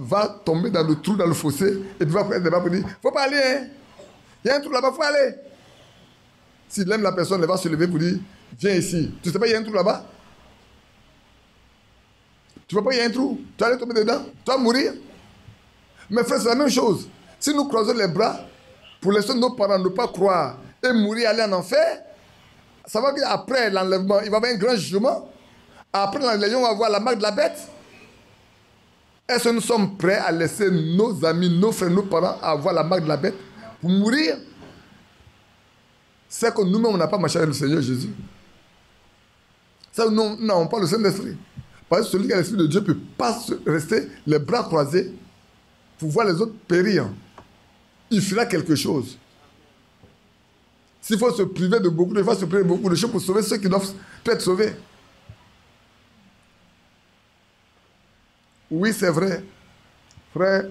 tomber dans le trou, dans le fossé, et puis va prendre des bras pour dire, faut pas aller, hein. Il y a un trou là-bas, faut aller. S'il aime la personne, elle va se lever pour dire, viens ici. Tu sais pas, il y a un trou là-bas? Tu vois pas, il y a un trou? Tu vas aller tomber dedans? Tu vas mourir? Mais frère, c'est la même chose. Si nous croisons les bras pour laisser nos parents ne pas croire et mourir, aller en enfer, ça va qu'après l'enlèvement, il va y avoir un grand jugement. Après l'enlèvement, on va voir la marque de la bête. Est-ce que nous sommes prêts à laisser nos amis, nos frères, nos parents avoir la marque de la bête pour mourir? C'est que nous-mêmes, on n'a pas marché avec le Seigneur Jésus. Ça, nous n'avons pas le Saint-Esprit. Parce que celui qui a l'Esprit de Dieu ne peut pas rester les bras croisés pour voir les autres périr. Il fera quelque chose. S'il faut se priver de beaucoup de choses, il faut se priver de beaucoup de choses pour sauver ceux qui doivent être sauvés. Oui, c'est vrai. Frère,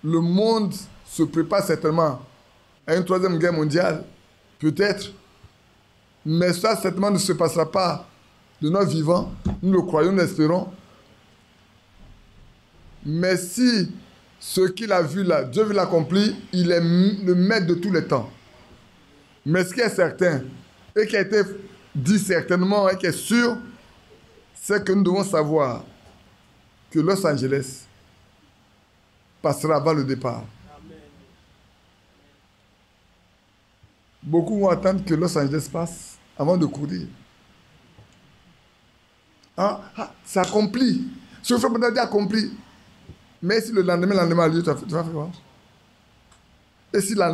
le monde se prépare certainement à une troisième guerre mondiale. Peut-être. Mais ça, certainement, ne se passera pas de notre vivant. Nous le croyons, nous l'espérons. Mais si ce qu'il a vu là, Dieu veut l'accomplir, il est le maître de tous les temps. Mais ce qui est certain, et qui a été dit certainement, et qui est sûr, c'est que nous devons savoir que Los Angeles passera avant le départ. Amen. Beaucoup vont attendre que Los Angeles passe avant de courir. C'est accompli. Ce que je fais accompli. Mais si le lendemain a lieu, tu vas faire quoi? Et si ça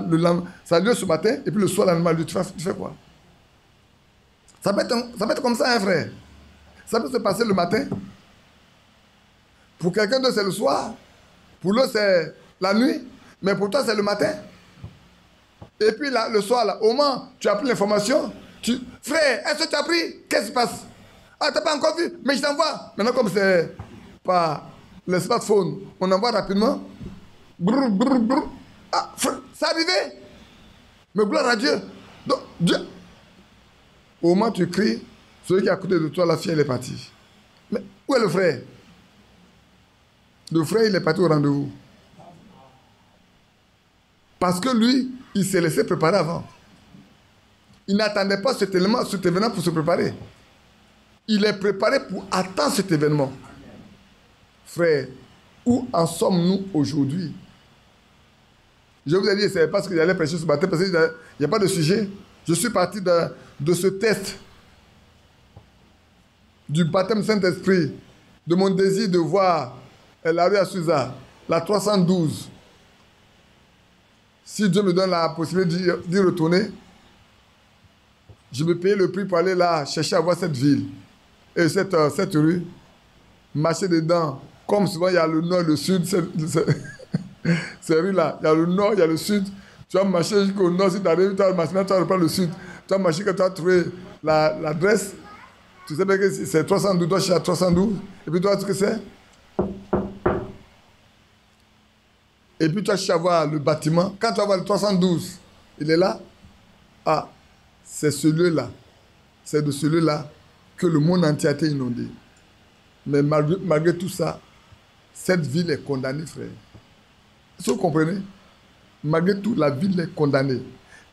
a lieu ce matin, et puis le soir, l'endemain a lieu, tu fais quoi? Ça peut être comme ça, hein, frère. Ça peut se passer le matin. Pour quelqu'un d'autre, c'est le soir. Pour l'autre, c'est la nuit. Mais pour toi, c'est le matin. Et puis là, le soir, là, au moment, tu as pris l'information. Frère, est-ce que tu as pris? Qu'est-ce qui se passe? Ah, tu n'as pas encore vu? Mais je t'envoie. Maintenant, comme c'est par le smartphone, on envoie rapidement. Brr, brr, brr. Ah, frère, c'est arrivé. Mais gloire à Dieu. Donc, Dieu. Au moment où tu cries, celui qui est à côté de toi, la fille, elle est partie. Mais où est le frère? Le frère, il est parti au rendez-vous. Parce que lui, il s'est laissé préparer avant. Il n'attendait pas cet événement pour se préparer. Il est préparé pour attendre cet événement. Frère, où en sommes-nous aujourd'hui? Je vous ai dit, ce n'est pas ce que j'allais prêcher ce matin, parce qu'il n'y a pas de sujet. Je suis parti de ce test du baptême Saint-Esprit, de mon désir de voir la rue à Susa, la 312. Si Dieu me donne la possibilité d'y retourner, je vais payer le prix pour aller là, chercher à voir cette ville. Et cette rue, marcher dedans. Comme souvent, il y a le nord et le sud. Ces rues-là, il y a le nord, il y a le sud. Tu vas marcher jusqu'au nord, si tu arrives, tu vas marcher, tu vas reprendre le sud. Tu vas marcher quand tu vas trouver l'adresse. Tu sais bien que c'est 312, tu dois chercher à 312. Et puis tu vois ce que c'est. Et puis tu vas chercher à voir le bâtiment. Quand tu vas voir le 312, il est là. Ah, c'est ce lieu-là. C'est de ce lieu-là que le monde entier a été inondé. Mais malgré tout ça, cette ville est condamnée, frère. Est-ce que vous comprenez? Malgré tout, la ville est condamnée.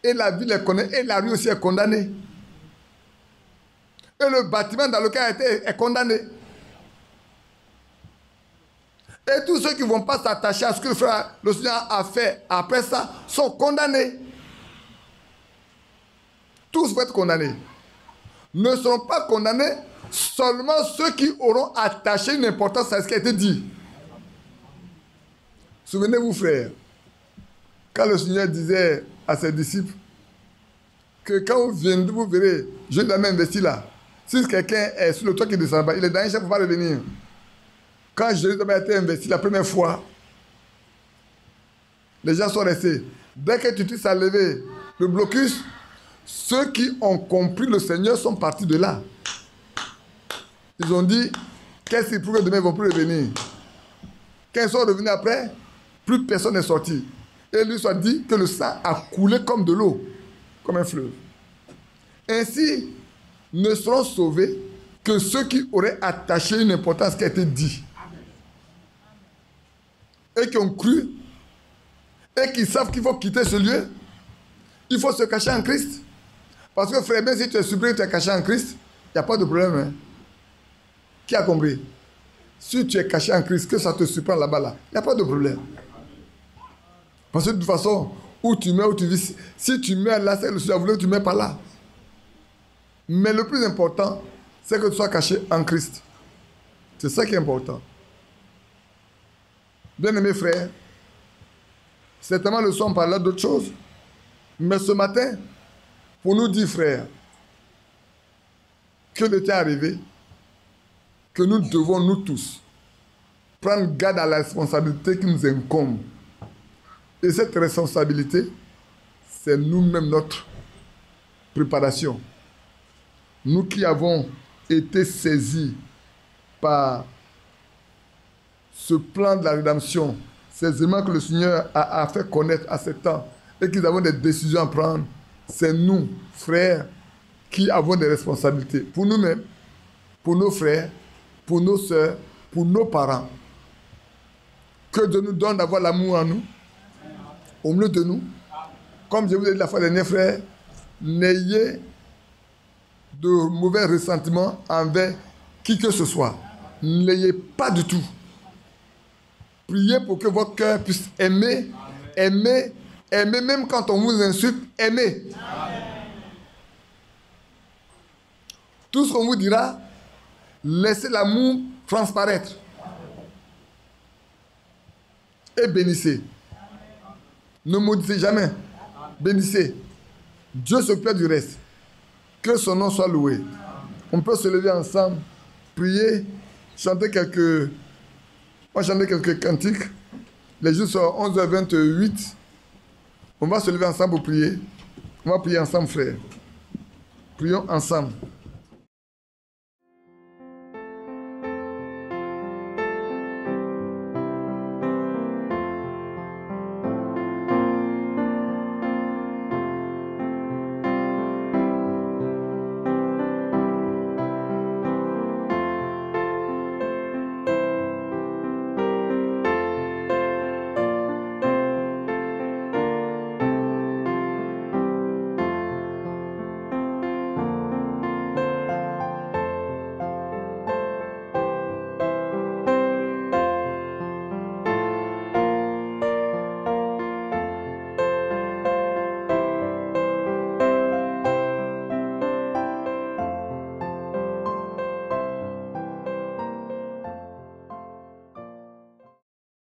Et la ville est condamnée, et la rue aussi est condamnée. Et le bâtiment dans lequel elle était est condamné. Et tous ceux qui ne vont pas s'attacher à ce que le Seigneur a fait après ça sont condamnés. Tous vont être condamnés. Ne seront pas condamnés seulement ceux qui auront attaché une importance à ce qui a été dit. Souvenez-vous, frères, quand le Seigneur disait à ses disciples que quand vous viendrez, vous verrez, je dois m'investir là. Si quelqu'un est sur le toit qui descend bas, il est dans un chef pour ne pas revenir. Quand Jérusalem a été investi la première fois, les gens sont restés. Dès que tu t'es à lever le blocus, ceux qui ont compris le Seigneur sont partis de là. Ils ont dit, qu'est-ce qui prouve que demain ils ne vont plus revenir? Quand ils sont revenus après, plus personne n'est sorti. Et lui soit dit que le sang a coulé comme de l'eau, comme un fleuve. Ainsi, ne seront sauvés que ceux qui auraient attaché une importance qui a été dit. Et qui ont cru, et qui savent qu'il faut quitter ce lieu, il faut se cacher en Christ. Parce que frère, même si tu es surpris, tu es caché en Christ, il n'y a pas de problème. Hein? Qui a compris? Si tu es caché en Christ, que ça te surprend là-bas, là, il n'y a pas de problème. Parce que de toute façon, où tu meurs, où tu vis, si tu meurs là, c'est le Seigneur voulu que tu ne meurs pas là. Mais le plus important, c'est que tu sois caché en Christ. C'est ça qui est important. Bien-aimés frères, certainement le soir on parlera d'autres choses. Mais ce matin, pour nous dire, frères, que le temps est arrivé, que nous devons, nous tous, prendre garde à la responsabilité qui nous incombe. Et cette responsabilité, c'est nous-mêmes notre préparation. Nous qui avons été saisis par ce plan de la rédemption, ces éléments que le Seigneur a fait connaître à ce temps et qu'ils avons des décisions à prendre, c'est nous, frères, qui avons des responsabilités pour nous-mêmes, pour nos frères, pour nos sœurs, pour nos parents. Que Dieu nous donne d'avoir l'amour en nous, au milieu de nous. Comme je vous ai dit la fois dernière, frère, n'ayez de mauvais ressentiments envers qui que ce soit. N'ayez pas du tout. Priez pour que votre cœur puisse aimer, aimer, aimer, même quand on vous insulte, aimer. Tout ce qu'on vous dira, laissez l'amour transparaître. Et bénissez. Ne maudissez jamais. Bénissez. Dieu s'occupe du reste. Que son nom soit loué. On peut se lever ensemble, prier, chanter quelques... On va chanter quelques cantiques. Les jours sont 11h28. On va se lever ensemble pour prier. On va prier ensemble, frères. Prions ensemble.